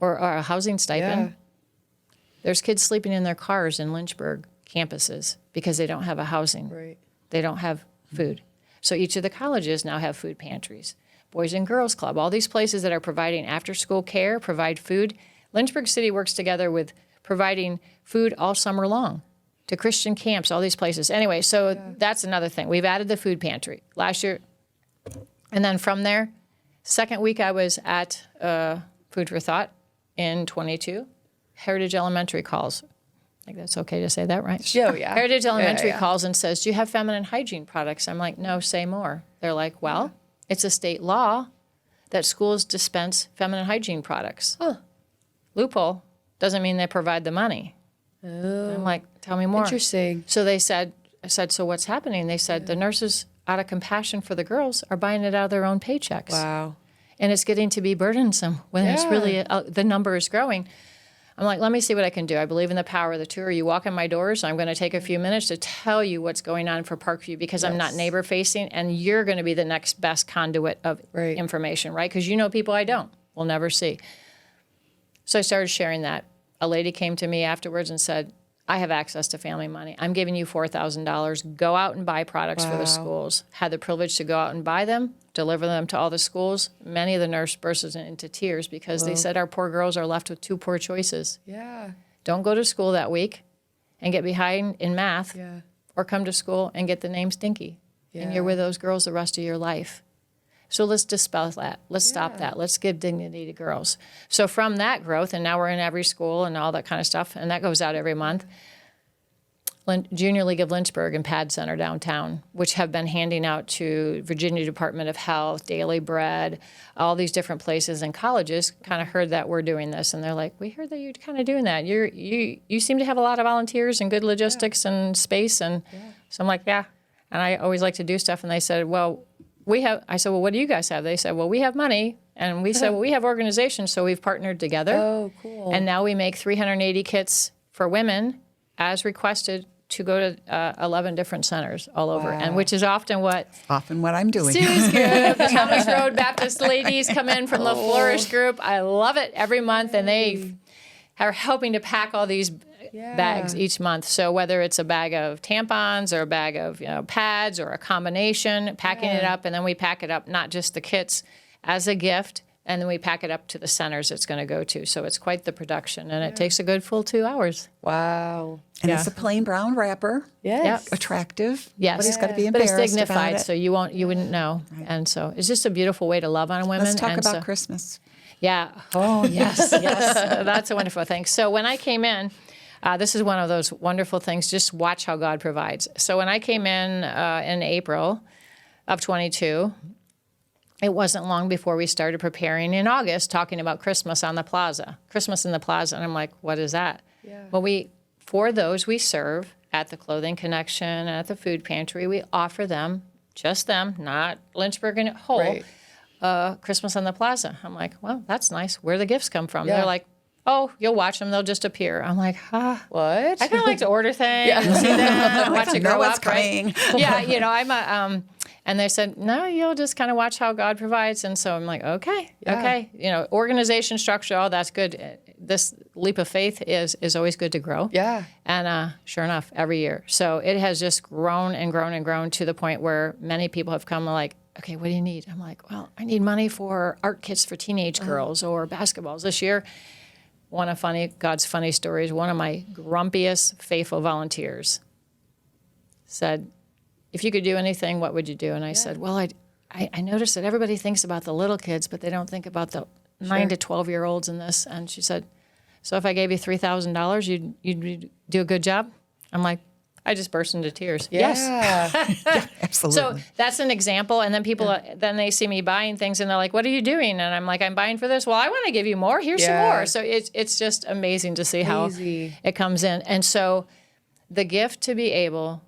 or a housing stipend. Yeah. There's kids sleeping in their cars in Lynchburg campuses because they don't have a housing. Right. They don't have food. So each of the colleges now have food pantries. Boys and Girls Club, all these places that are providing after-school care, provide food. Lynchburg City works together with providing food all summer long to Christian camps, all these places. Anyway, so that's another thing. We've added the food pantry last year. And then from there, second week I was at Food for Thought in 22. Heritage Elementary calls. I think that's okay to say that, right? Oh, yeah. Heritage Elementary calls and says, do you have feminine hygiene products? I'm like, no, say more. They're like, well, it's a state law that schools dispense feminine hygiene products. Huh. Loophole doesn't mean they provide the money. Oh. I'm like, tell me more. Interesting. So I said, so what's happening? They said the nurses, out of compassion for the girls, are buying it out of their own paychecks. Wow. And it's getting to be burdensome when it's really, the number is growing. I'm like, let me see what I can do. I believe in the power of the tour. You walk in my doors, I'm going to take a few minutes to tell you what's going on for Parkview because I'm not neighbor facing, and you're going to be the next best conduit of information, right? Because you know people I will never see. So I started sharing that. A lady came to me afterwards and said, I have access to family money. I'm giving you $4,000. Go out and buy products for the schools. Had the privilege to go out and buy them, deliver them to all the schools. Many of the nurses burst into tears because they said our poor girls are left with two poor choices. Yeah. Don't go to school that week and get behind in math, Yeah. or come to school and get the name Stinky. And you're with those girls the rest of your life. So let's dispel that. Let's stop that. Let's give dignity to girls. So from that growth, and now we're in every school and all that kind of stuff, and that goes out every month, Junior League of Lynchburg and Pad Center downtown, which have been handing out to Virginia Department of Health, Daily Bread, all these different places and colleges kind of heard that we're doing this. And they're like, we heard that you're kind of doing that. You seem to have a lot of volunteers and good logistics and space. And so I'm like, yeah. And I always like to do stuff. And they said, well, I said, well, what do you guys have? They said, well, we have money. And we said, well, we have organizations. So we've partnered together. Oh, cool. And now we make 380 kits for women as requested to go to 11 different centers all over, and which is often what I'm doing. Sue's group, the Thomas Road Baptist ladies come in from the Flourish group. I love it every month, and they are helping to pack all these bags each month. So whether it's a bag of tampons or a bag of pads or a combination, packing it up, and then we pack it up, not just the kits, as a gift. And then we pack it up to the centers it's going to go to. So it's quite the production, and it takes a good full 2 hours. Wow. And it's a plain brown wrapper. Yes. Attractive. Yes. Nobody's got to be But embarrassed it's dignified, about it. so you wouldn't know. Right. And so it's just a beautiful way to love on women. Let's talk and about Christmas. Yeah. Oh, yes, yes. That's a wonderful thing. So when I came in, this is one of those wonderful things. Just watch how God provides. So when I came in April of 22, it wasn't long before we started preparing in August, talking about Christmas on the plaza, Christmas in the plaza. And I'm like, what is that? Yeah. Well, for those we serve at the Clothing Connection and at the food pantry, we offer them, just them, not Lynchburg in whole, Christmas on the plaza. I'm like, well, that's nice. Where the gifts come from? Yeah. They're like, oh, you'll watch them. They'll just appear. I'm like, what? I kind of like to order things, and see them, watch it grow up, right? Yeah, I'm a... And they said, no, you'll just kind of watch how God provides. And so I'm like, okay. Organization structure, oh, that's good. This leap of faith is always good to grow. Yeah. And sure enough, every year. So it has just grown and grown and grown to the point where many people have come like, okay, what do you need? I'm like, well, I need money for art kits for teenage girls or basketballs. This year, God's funny stories, one of my grumpiest faithful volunteers said, if you could do anything, what would you do? And I said, well, I noticed that everybody thinks about the little kids, but they don't think about the 9 to 12-year-olds in this. And she said, so if I gave you $3,000, you'd do a good job? I'm like, I just burst into tears. Yeah. Yes. Yeah, absolutely. So that's an example. And then people, then they see me buying things and they're like, what are you doing? And I'm like, I'm buying for this. Well, I want to give you more. Here's some more. So it's just amazing to see how it comes in. And so the gift to be able,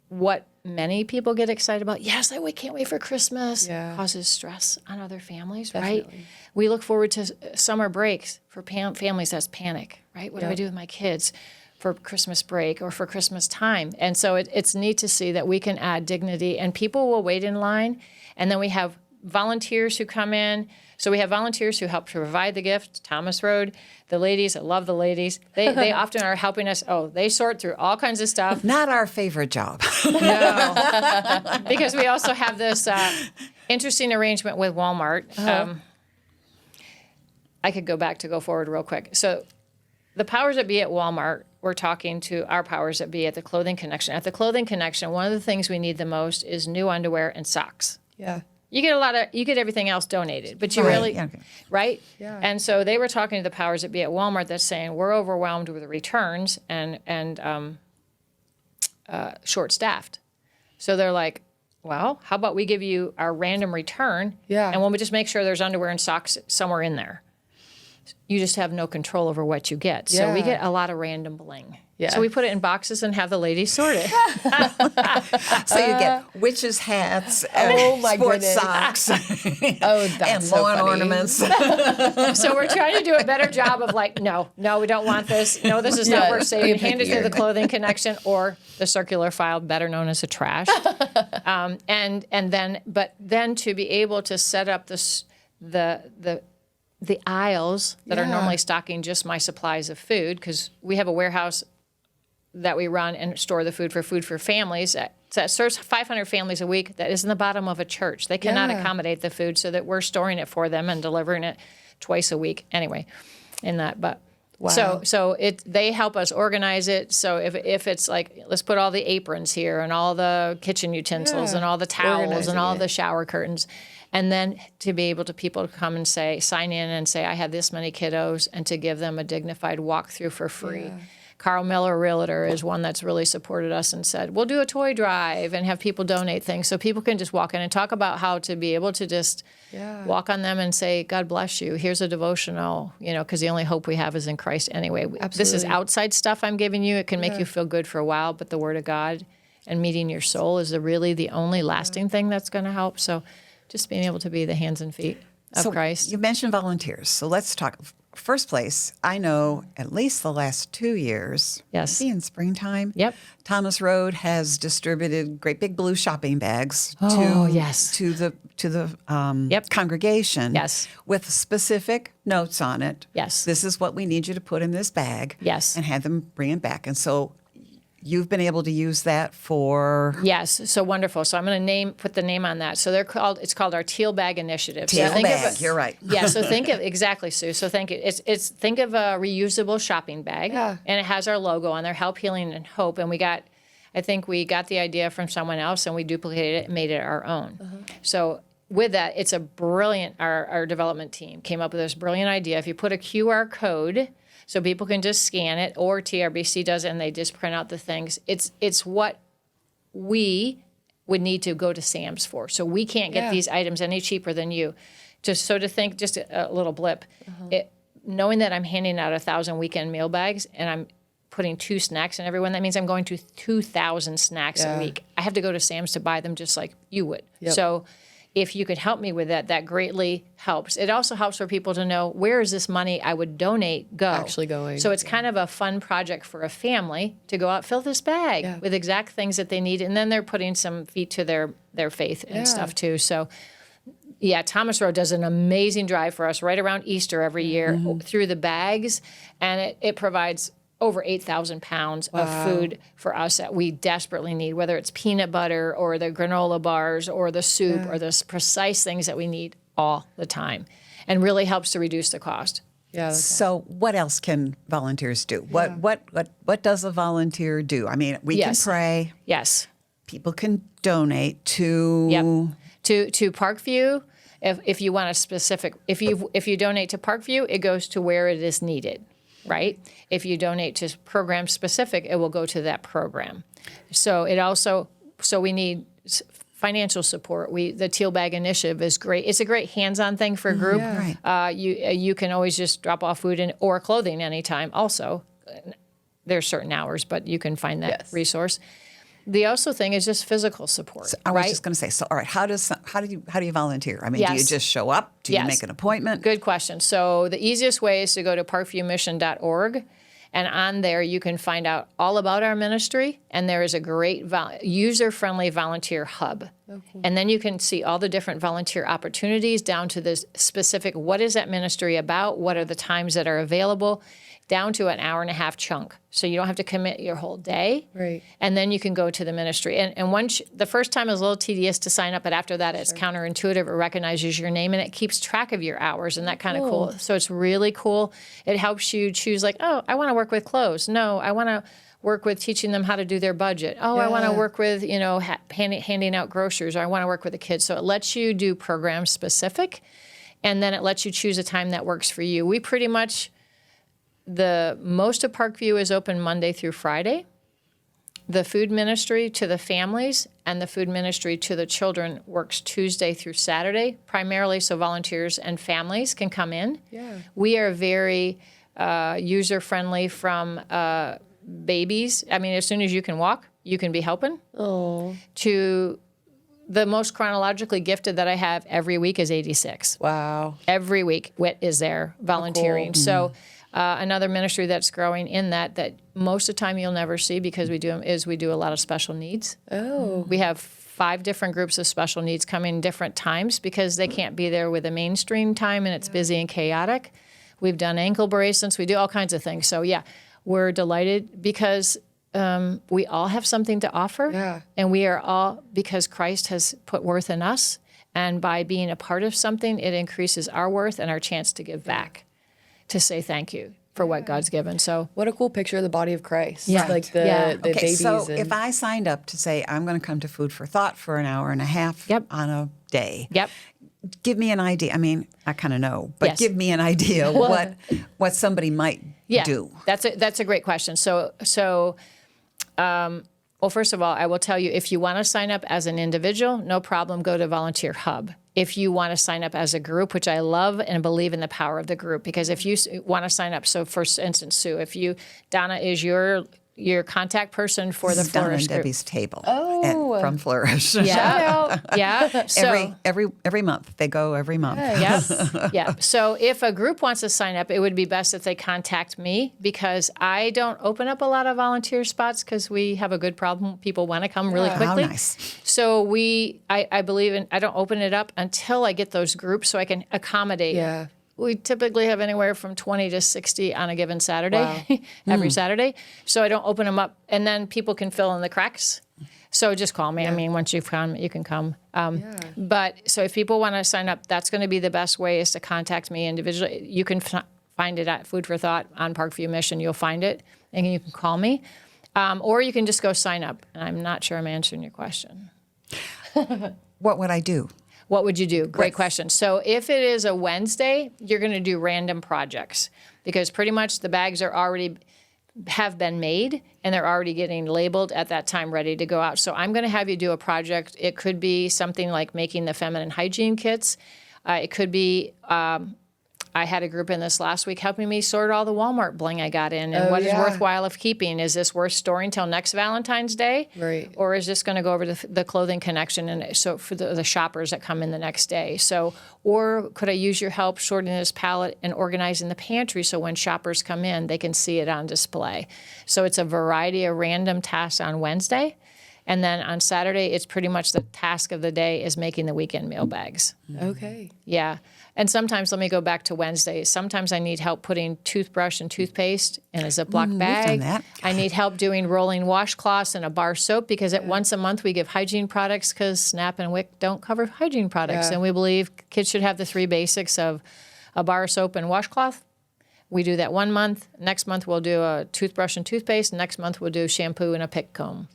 what many people get excited about, yes, I can't wait for Christmas, causes stress on other families, right? We look forward to summer breaks. For families, that's panic, right? What do I do with my kids for Christmas break or for Christmas time? And so it's neat to see that we can add dignity, and people will wait in line, and then we have volunteers who come in. So we have volunteers who help to provide the gift, Thomas Road. The ladies, I love the ladies. They often are helping us. Oh, they sort through all kinds of stuff. Not our favorite job. No, because we also have this interesting arrangement with Walmart. I could go forward real quick. So the powers that be at Walmart, we're talking to our powers that be at the Clothing Connection. At the Clothing Connection, one of the things we need the most is new underwear and socks. Yeah. You get everything else donated, but you right? Yeah. And so they were talking to the powers that be at Walmart that's saying we're overwhelmed with the returns and short-staffed. So they're like, well, how about we give you our random return, and we'll just make sure there's underwear and socks somewhere in there. You just have no control over what you get. So we get a lot of random bling. Yeah. So we put it in boxes and have the ladies sort it. So you get witches' hats, and sports socks, and lawn ornaments. So we're trying to do a better job of like, no, we don't want this. No, this is not worth saving. Hand it to the Clothing Connection or the circular file, better known as a trash. And then to be able to set up the aisles that are normally stocking just my supplies of food, because we have a warehouse that we run and store the food for families that serves 500 families a week that is in the bottom of a church. They cannot accommodate the food, so that we're storing it for them and delivering it twice a week. Anyway, in that, but so they help us organize it. So if it's like, let's put all the aprons here and all the kitchen utensils and all the towels and all the shower curtains. And then to be able to people to come and sign in and say, I have this many kiddos, and to give them a dignified walkthrough for free. Carl Miller Realtor is one that's really supported us and said, we'll do a toy drive and have people donate things so people can just walk in and talk about how to be able to just walk on them and say, God bless you. Here's a devotional, because the only hope we have is in Christ anyway. Absolutely. This is outside stuff I'm giving you. It can make you feel good for a while, but the Word of God and meeting your soul is really the only lasting thing that's going to help. So just being able to be the hands and feet of Christ. You mentioned volunteers. So let's talk. First place, I know at least the last 2 years, Yes. maybe in springtime, Yep. Thomas Road has distributed great big blue shopping bags Oh, to yes. the congregation Yes. with specific notes on it. Yes. This is what we need you to put in this bag. Yes. And have them bring it back. And so you've been able to use that for Yes, so wonderful. So I'm going to put the name on that. So it's called our Teal Bag Initiative. So Teal think of Bag. You're right. Yeah, so think of, exactly, Sue. So think of a reusable shopping bag. Yeah. And it has our logo on there, Help, Healing, and Hope. And I think we got the idea from someone else and we duplicated it and made it our own. So with that, it's a brilliant, our development team came up with this brilliant idea. If you put a QR code, so people can just scan it, or TRBC does it, and they just print out the things. It's what we would need to go to Sam's for. So we can't get these items any cheaper than you. Just a little blip. Knowing that I'm handing out 1,000 weekend meal bags and I'm putting 2 snacks in everyone, that means I'm going to 2,000 snacks a week. I have to go to Sam's to buy them just like you would. Yep. So if you could help me with that, that greatly helps. It also helps for people to know, where is this money I would donate go? Actually going. So it's kind of a fun project for a family to go out, fill this bag with exact things that they need. And then they're putting some feet to their faith and stuff too. So yeah, Thomas Road does an amazing drive for us right around Easter every year through the bags. And it provides over 8,000 pounds of food for us that we desperately need, whether it's peanut butter or the granola bars or the soup or the precise things that we need all the time, and really helps to reduce the cost. Yeah. So what else can volunteers do? What does a volunteer do? I mean, we can pray. Yes. People can donate to To Parkview. If you want a specific, if you donate to Parkview, it goes to where it is needed. Right? If you donate to program specific, it will go to that program. So we need financial support. The Teal Bag Initiative is great. It's a great hands-on thing for a group. Yeah. Right. You can always just drop off food or clothing anytime. Also, there's certain hours, but you can find that resource. The also thing is just physical support. So I was just going to say. So, all right, how do you volunteer? I mean, do you just show up? Do you make an appointment? Good question. So the easiest way is to go to parkviewmission.org, and on there you can find out all about our ministry. And there is a great user-friendly volunteer hub. Oh, cool. And then you can see all the different volunteer opportunities down to the specific. What is that ministry about? What are the times that are available? Down to an hour-and-a-half chunk. So you don't have to commit your whole day. Right. And then you can go to the ministry. And once the first time is a little tedious to sign up, but after that it's counterintuitive. It recognizes your name and it keeps track of your hours and that kind of cool. So it's really cool. It helps you choose like, oh, I want to work with clothes. No, I want to work with teaching them how to do their budget. Oh, I want to work with, handing out groceries, or I want to work with the kids. So it lets you do program specific, and then it lets you choose a time that works for you. We pretty much... The most of Parkview is open Monday through Friday. The food ministry to the families and the food ministry to the children works Tuesday through Saturday, primarily so volunteers and families can come in. Yeah. We are very user-friendly from babies. I mean, as soon as you can walk, you can be helping. Oh. To the most chronologically gifted that I have every week is 86. Wow. Every week, WIT is there volunteering. Oh, cool. So another ministry that's growing in that most of the time you'll never see because we do a lot of special needs. Oh. We have 5 different groups of special needs coming different times because they can't be there with a mainstream time and it's busy and chaotic. We've done ankle bracelets. We do all kinds of things. So, yeah, we're delighted because we all have something to offer. Yeah. And we are all, because Christ has put worth in us. And by being a part of something, it increases our worth and our chance to give back, to say thank you for what God's given. So what a cool picture of the body of Christ. Yeah. Like the babies. So if I signed up to say, I'm going to come to Food for Thought for an hour and a half on a day. Yep. Give me an idea. I mean, I kind of know, but give me an idea what somebody might do? That's a great question. Well, first of all, I will tell you, if you want to sign up as an individual, no problem, go to Volunteer Hub. If you want to sign up as a group, which I love and believe in the power of the group, because if you want to sign up, so for instance, Sue, Donna is your contact person for the This is Donna Flourish and group. Debbie's table from Flourish. Yeah, yeah. So, every month. They go every month. yeah. So if a group wants to sign up, it would be best if they contact me, because I don't open up a lot of volunteer spots because we have a good problem. People want to come really quickly. How nice. So I believe in, I don't open it up until I get those groups so I can accommodate. Yeah. We typically have anywhere from 20 to 60 on a given Saturday, every Saturday. So I don't open them up, and then people can fill in the cracks. So just call me. I mean, once you've come, you can come. But so if people want to sign up, that's going to be the best way, is to contact me individually. You can find it at Food for Thought on Parkview Mission. You'll find it, and you can call me. Or you can just go sign up. And I'm not sure I'm answering your question. What would I do? What would you do? Great question. So if it is a Wednesday, you're going to do random projects, because pretty much the bags have been made and they're already getting labeled at that time, ready to go out. So I'm going to have you do a project. It could be something like making the feminine hygiene kits. It could be, I had a group in this last week helping me sort all the Walmart bling I got in, and what is worthwhile of keeping. Is this worth storing till next Valentine's Day? Right. Or is this going to go over to the clothing connection, and so for the shoppers that come in the next day? So, or could I use your help sorting this pallet and organizing the pantry so when shoppers come in, they can see it on display? So it's a variety of random tasks on Wednesday. And then on Saturday, it's pretty much the task of the day is making the weekend meal bags. Okay. Yeah. And sometimes, let me go back to Wednesdays. Sometimes I need help putting toothbrush and toothpaste in a Ziploc bag. done that. I need help doing rolling washcloths and a bar soap, because at once a month we give hygiene products, because SNAP and WIC don't cover hygiene products. Yeah. And we believe kids should have the 3 basics of a bar soap and washcloth. We do that 1 month. Next month we'll do a toothbrush and toothpaste. Next month we'll do shampoo and a pick comb.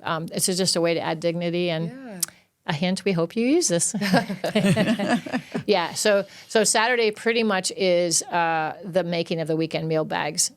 It's just a way to add dignity and a hint. We hope you use this. Yeah. So Saturday pretty much is the making of the weekend meal bags.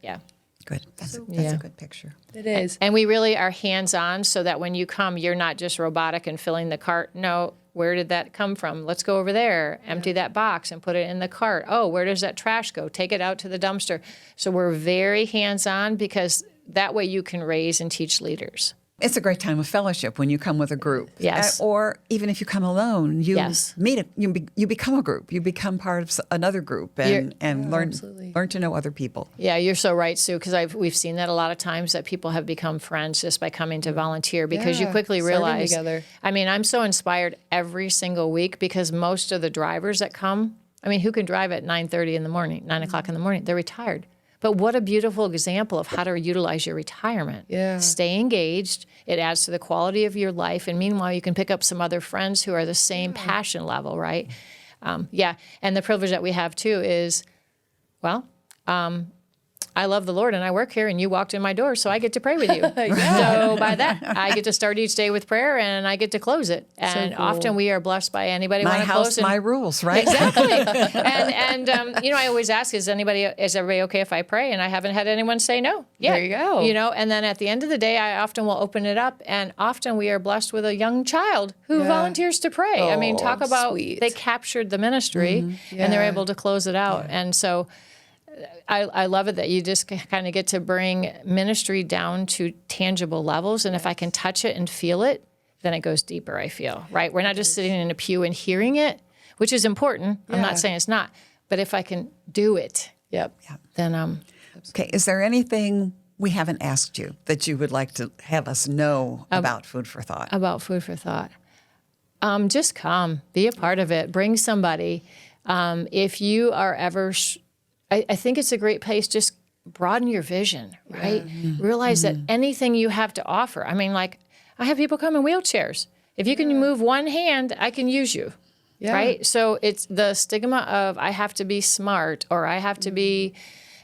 Yeah. Good. That's a good picture. It is. And we really are hands-on, so that when you come, you're not just robotic and filling the cart. No, where did that come from? Let's go over there, empty that box and put it in the cart. Oh, where does that trash go? Take it out to the dumpster. So we're very hands-on, because that way you can raise and teach leaders. It's a great time of fellowship when you come with a group. Yes. Or even if you come alone, you Yes. meet it. You become a group. You become part of another group and learn to know other people. Yeah, you're so right, Sue, because we've seen that a lot of times, that people have become friends just by coming to volunteer, because you quickly serving realize. together. I mean, I'm so inspired every single week, because most of the drivers that come, I mean, who can drive at 9:30 in the morning, 9 o'clock in the morning? They're retired. But what a beautiful example of how to utilize your retirement. Yeah. Stay engaged. It adds to the quality of your life. And meanwhile, you can pick up some other friends who are the same passion level, right? And the privilege that we have, too, is, I love the Lord and I work here, and you walked in my door, so I get to pray with you. So by that, I get to start each day with prayer, and I get to close it. And cool. often we are blessed by anybody My want to house, close. my rules, right? Exactly. and I always ask, is everybody okay if I pray? And I haven't had anyone say no yet. There you go. And then at the end of the day, I often will open it up, and often we are blessed with a young child who volunteers to pray. I mean, talk about, sweet. they captured the ministry and they're able to close it out. And so I love it that you just kind of get to bring ministry down to tangible levels. And if I can touch it and feel it, then it goes deeper, I feel, right? We're not just sitting in a pew and hearing it, which is important. I'm not saying it's not. But if I can do it, then... Okay, is there anything we haven't asked you that you would like to have us know about Food for Thought? About Food for Thought. Just come. Be a part of it. Bring somebody. If you are ever... I think it's a great place. Just broaden your vision, right? Realize that anything you have to offer. I mean, like, I have people come in wheelchairs. If you can move one hand, I can use you, right? So it's the stigma of I have to be smart, or I have to be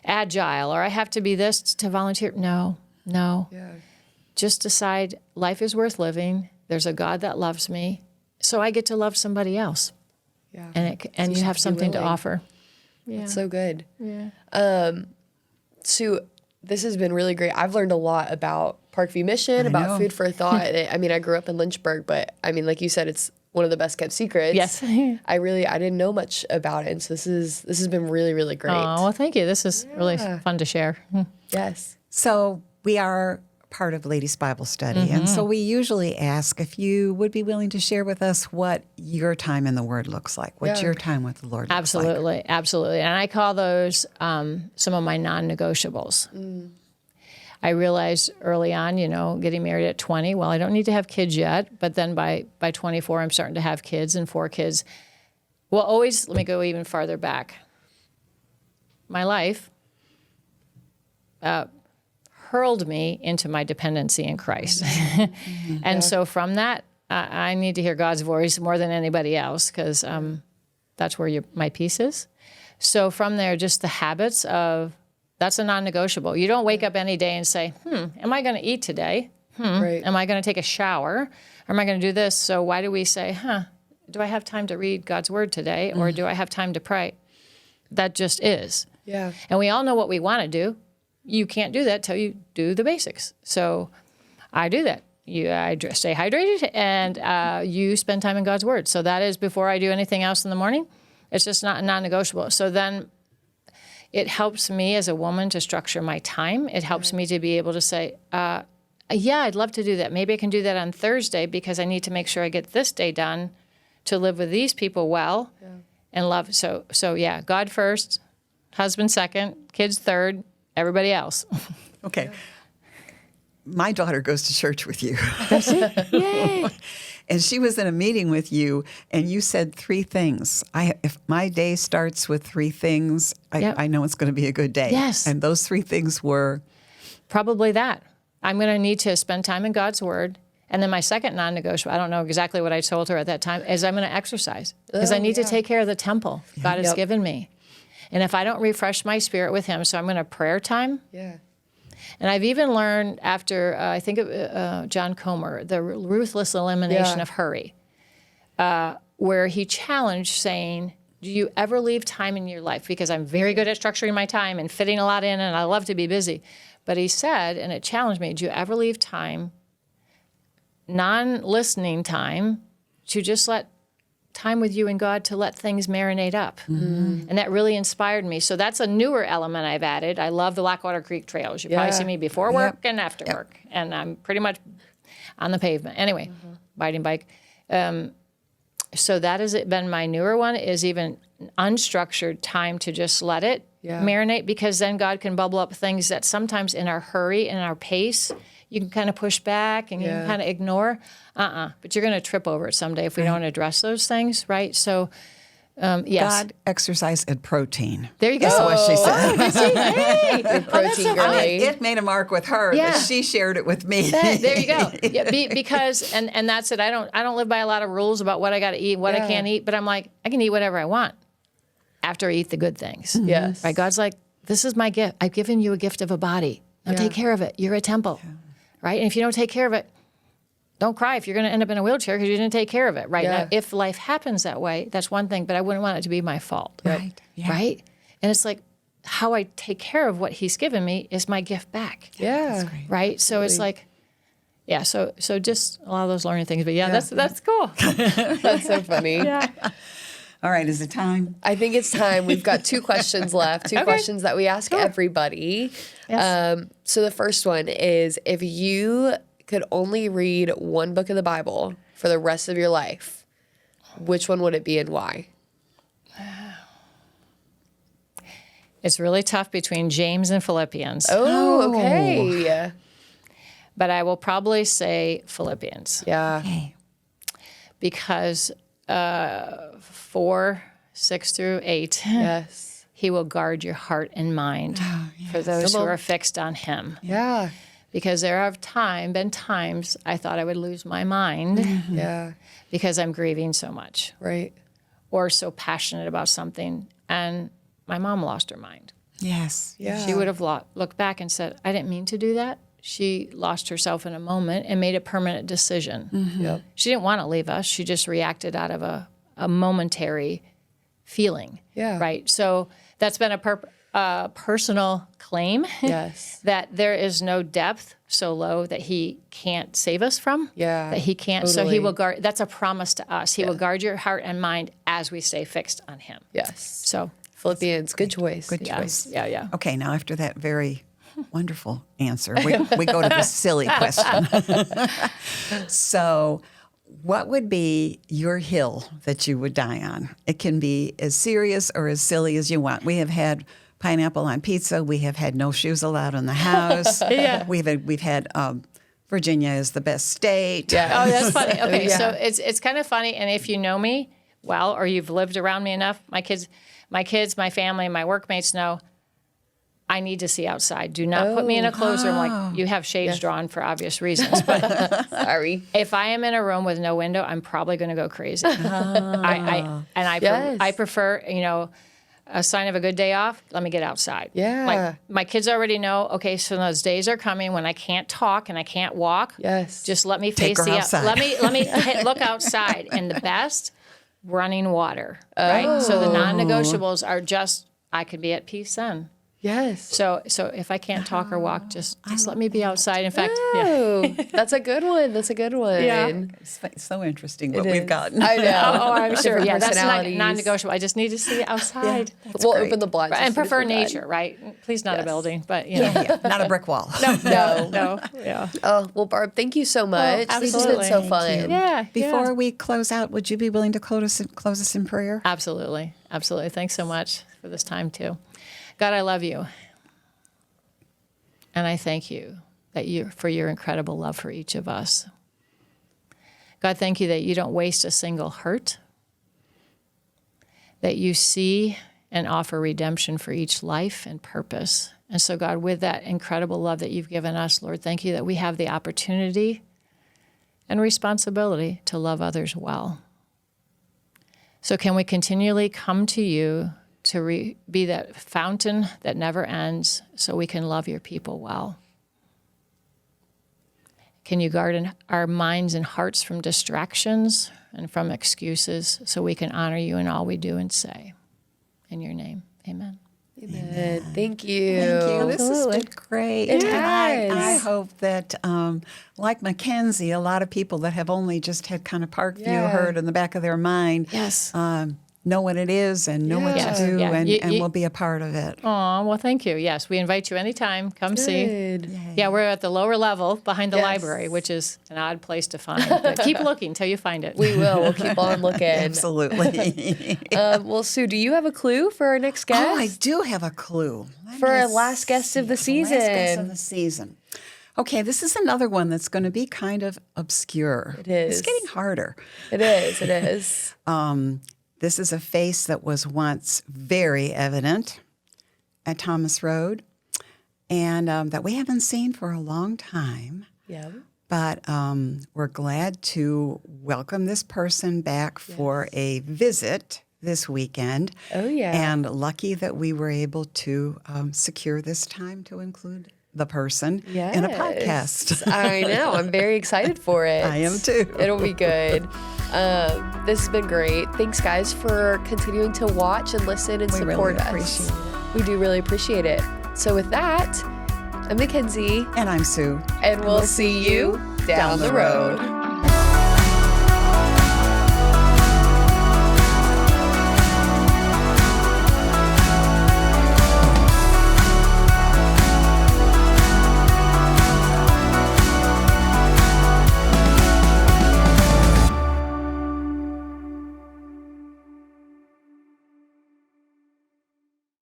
agile, or I have to be this to volunteer. No. Just decide life is worth living. There's a God that loves me, so I get to love somebody else. And you have something to offer. Yeah. It's so good. Yeah. Sue, this has been really great. I've learned a lot about Parkview Mission, about know. food for thought. I mean, I grew up in Lynchburg, but I mean, like you said, it's one of the best kept secrets. Yes. I didn't know much about it, and so this has been really, really great. Oh, well, thank you. This is really fun to share. Yes. So we are part of Ladies Bible Study, and so we usually ask if you would be willing to share with us what your time in the Word looks like, what Yeah. your time with the Lord looks like. Absolutely, absolutely. And I call those some of my non-negotiables. I realized early on, getting married at 20, well, I don't need to have kids yet, but then by 24, I'm starting to have kids and 4 kids. Well, let me go even farther back. My life hurled me into my dependency in Christ. And so from that, I need to hear God's voice more than anybody else, because that's where my peace is. So from there, just the habits of, that's a non-negotiable. You don't wake up any day and say, am I going to eat today? Right. Am I going to take a shower? Or am I going to do this? So why do we say, do I have time to read God's word today? Or do I have time to pray? That just is. Yeah. And we all know what we want to do. You can't do that till you do the basics. So I do that. I stay hydrated, and you spend time in God's word. So that is before I do anything else in the morning. It's just not non-negotiable. So then it helps me as a woman to structure my time. It helps me to be able to say, I'd love to do that. Maybe I can do that on Thursday because I need to make sure I get this day done to live with these people well and love. So yeah, God first, husband second, kids third, everybody else. Okay. My daughter goes to church with you. Yay! And she was in a meeting with you, and you said 3 things. If my day starts with 3 things, I know it's going to be a good day. Yes. And those 3 things were? Probably that. I'm going to need to spend time in God's word. And then my second non-negotiable, I don't know exactly what I told her at that time, is I'm going to exercise. Because I need to take care of the temple God has given me. And if I don't refresh my spirit with him, so I'm going to prayer time. Yeah. And I've even learned after, I think of John Comer, the ruthless elimination of hurry, where he challenged saying, do you ever leave time in your life? Because I'm very good at structuring my time and fitting a lot in, and I love to be busy. But he said, and it challenged me, do you ever leave time, non-listening time, to just let time with you and God to let things marinate up? Mm-hmm. And that really inspired me. So that's a newer element I've added. I love the Blackwater Creek trails. You probably see me before work and after work. And I'm pretty much on the pavement. Anyway, riding bike. So that has been my newer one, is even unstructured time to just let it marinate, because then God can bubble up things that sometimes in our hurry and our pace, you can kind of push back and you can kind of ignore. But you're going to trip over it someday if we don't address those things, right? So, yes. God, exercise, and protein. There you go. That's what she said. Hey, Your protein girly. It made a mark with her. Yeah. That she shared it with me. There you go. Yeah, because and that's it. I don't live by a lot of rules about what I got to eat, what I can't eat. But I'm like, I can eat whatever I want after I eat the good things. Yes. Right. God's like, this is my gift. I've given you a gift of a body. Now take care of it. You're a temple. Yeah. Right. And if you don't take care of it, don't cry if you're going to end up in a wheelchair because you didn't take care of it. Right. Now, if life happens that way, that's one thing. But I wouldn't want it to be my fault. Right. Yeah. Right. And it's like, how I take care of what he's given me is my gift back. Yeah. That's great. Right. So it's like, so just a lot of those learning things. But that's cool. That's so funny. All right. Is it time? I think it's time. We've got 2 questions left. 2 questions that we ask everybody. Yes. So the first one is, if you could only read one book of the Bible for the rest of your life, which one would it be and why? It's really tough between James and Philippians. Oh, okay. But I will probably say Philippians. Yeah. Okay. Because 4:6-8. Yes. He will guard your heart and mind for those who are fixed on him. Yeah. Because there have been times I thought I would lose my mind Yeah. because I'm grieving so much Right. or so passionate about something. And my mom lost her mind. Yes. Yeah. She would have looked back and said, I didn't mean to do that. She lost herself in a moment and made a permanent decision. Yep. She didn't want to leave us. She just reacted out of a momentary feeling. Yeah. Right. So that's been a personal claim. Yes. That there is no depth so low that he can't save us from. Yeah, That he can't. So he totally. will guard. That's a promise to us. He will guard your heart and mind as we stay fixed on him. Yes. So Philippians, good choice. Good yeah, choice. yeah. Okay, now after that very wonderful answer, we go to the silly question. So, what would be your hill that you would die on? It can be as serious or as silly as you want. We have had pineapple on pizza. We have had no shoes allowed in the house. Yeah. We've had Virginia is the best state. Yeah. Oh, that's funny. Okay, Yeah. so it's kind of funny, and if you know me well, or you've lived around me enough, my kids, my family, my workmates know I need to see outside. Do not put me in a closed room like you have shades drawn for obvious reasons. But Sorry. if I am in a room with no window, I'm probably going to go crazy. Yes. I prefer, a sign of a good day off. Let me get outside. Yeah. Like my kids already know. Okay, so those days are coming when I can't talk and I can't walk. Yes. Just let me Take face her the outside. let me look outside, and the best running water. Right. So the non-negotiables are just I could be at peace then. Yes. So if I can't talk or walk, just let me be outside. In fact, Oh, that's a good one. That's a good one. Yeah. It's so interesting what It we've is. gotten. I know. Oh, I'm sure. Different Yeah, that's not personalities. non-negotiable. I just need to see outside. We'll great. open the blinds. And just for prefer different nature, right? Please not a Yes. building, but Yeah, not a brick wall. no, yeah. Oh, well, Barb, thank you so much. This has been absolutely. so Thank fun. Yeah. Before we close out, would you be willing to close us in prayer? Absolutely. Absolutely. Thanks so much for this time too. God, I love you. And I thank you for your incredible love for each of us. God, thank you that you don't waste a single hurt, that you see and offer redemption for each life and purpose. And so, God, with that incredible love that you've given us, Lord, thank you that we have the opportunity and responsibility to love others well. So can we continually come to you to be that fountain that never ends so we can love your people well? Can you guard our minds and hearts from distractions and from excuses so we can honor you in all we do and say? In your name, amen. Amen. Thank you. Thank you. This has been great. It And I has. hope that, like Mackenzie, a lot of people that have only just had kind of Parkview Yeah. heard in the back of their mind Yes. know what it is and know what Yeah. to do Yeah. and You- will be a part of it. Oh, well, thank you. Yes, we invite you anytime. Come see. Good. Yeah, we're at the lower level behind the Yes. library, which is an odd place to find. But keep looking till you find it. We will. We'll keep on looking. Absolutely. Well, Sue, do you have a clue for our next guest? Oh, I do have a clue. Let For me our last guest of the see. Last guest season. of the season. Okay, this is another one that's going to be kind of obscure. It is. It's getting harder. It is. It is. This is a face that was once very evident at Thomas Road and that we haven't seen for a long time. Yeah. But we're glad to welcome this person back for a visit this weekend. Oh, yeah. And lucky that we were able to secure this time to include the person in a podcast. I know. I'm very excited for it. I am too. It'll be good. This has been great. Thanks, guys, for continuing to watch and listen and We really support us. appreciate it. We do really appreciate it. So with that, I'm Mackenzie, And I'm Sue. and we'll see you down the road.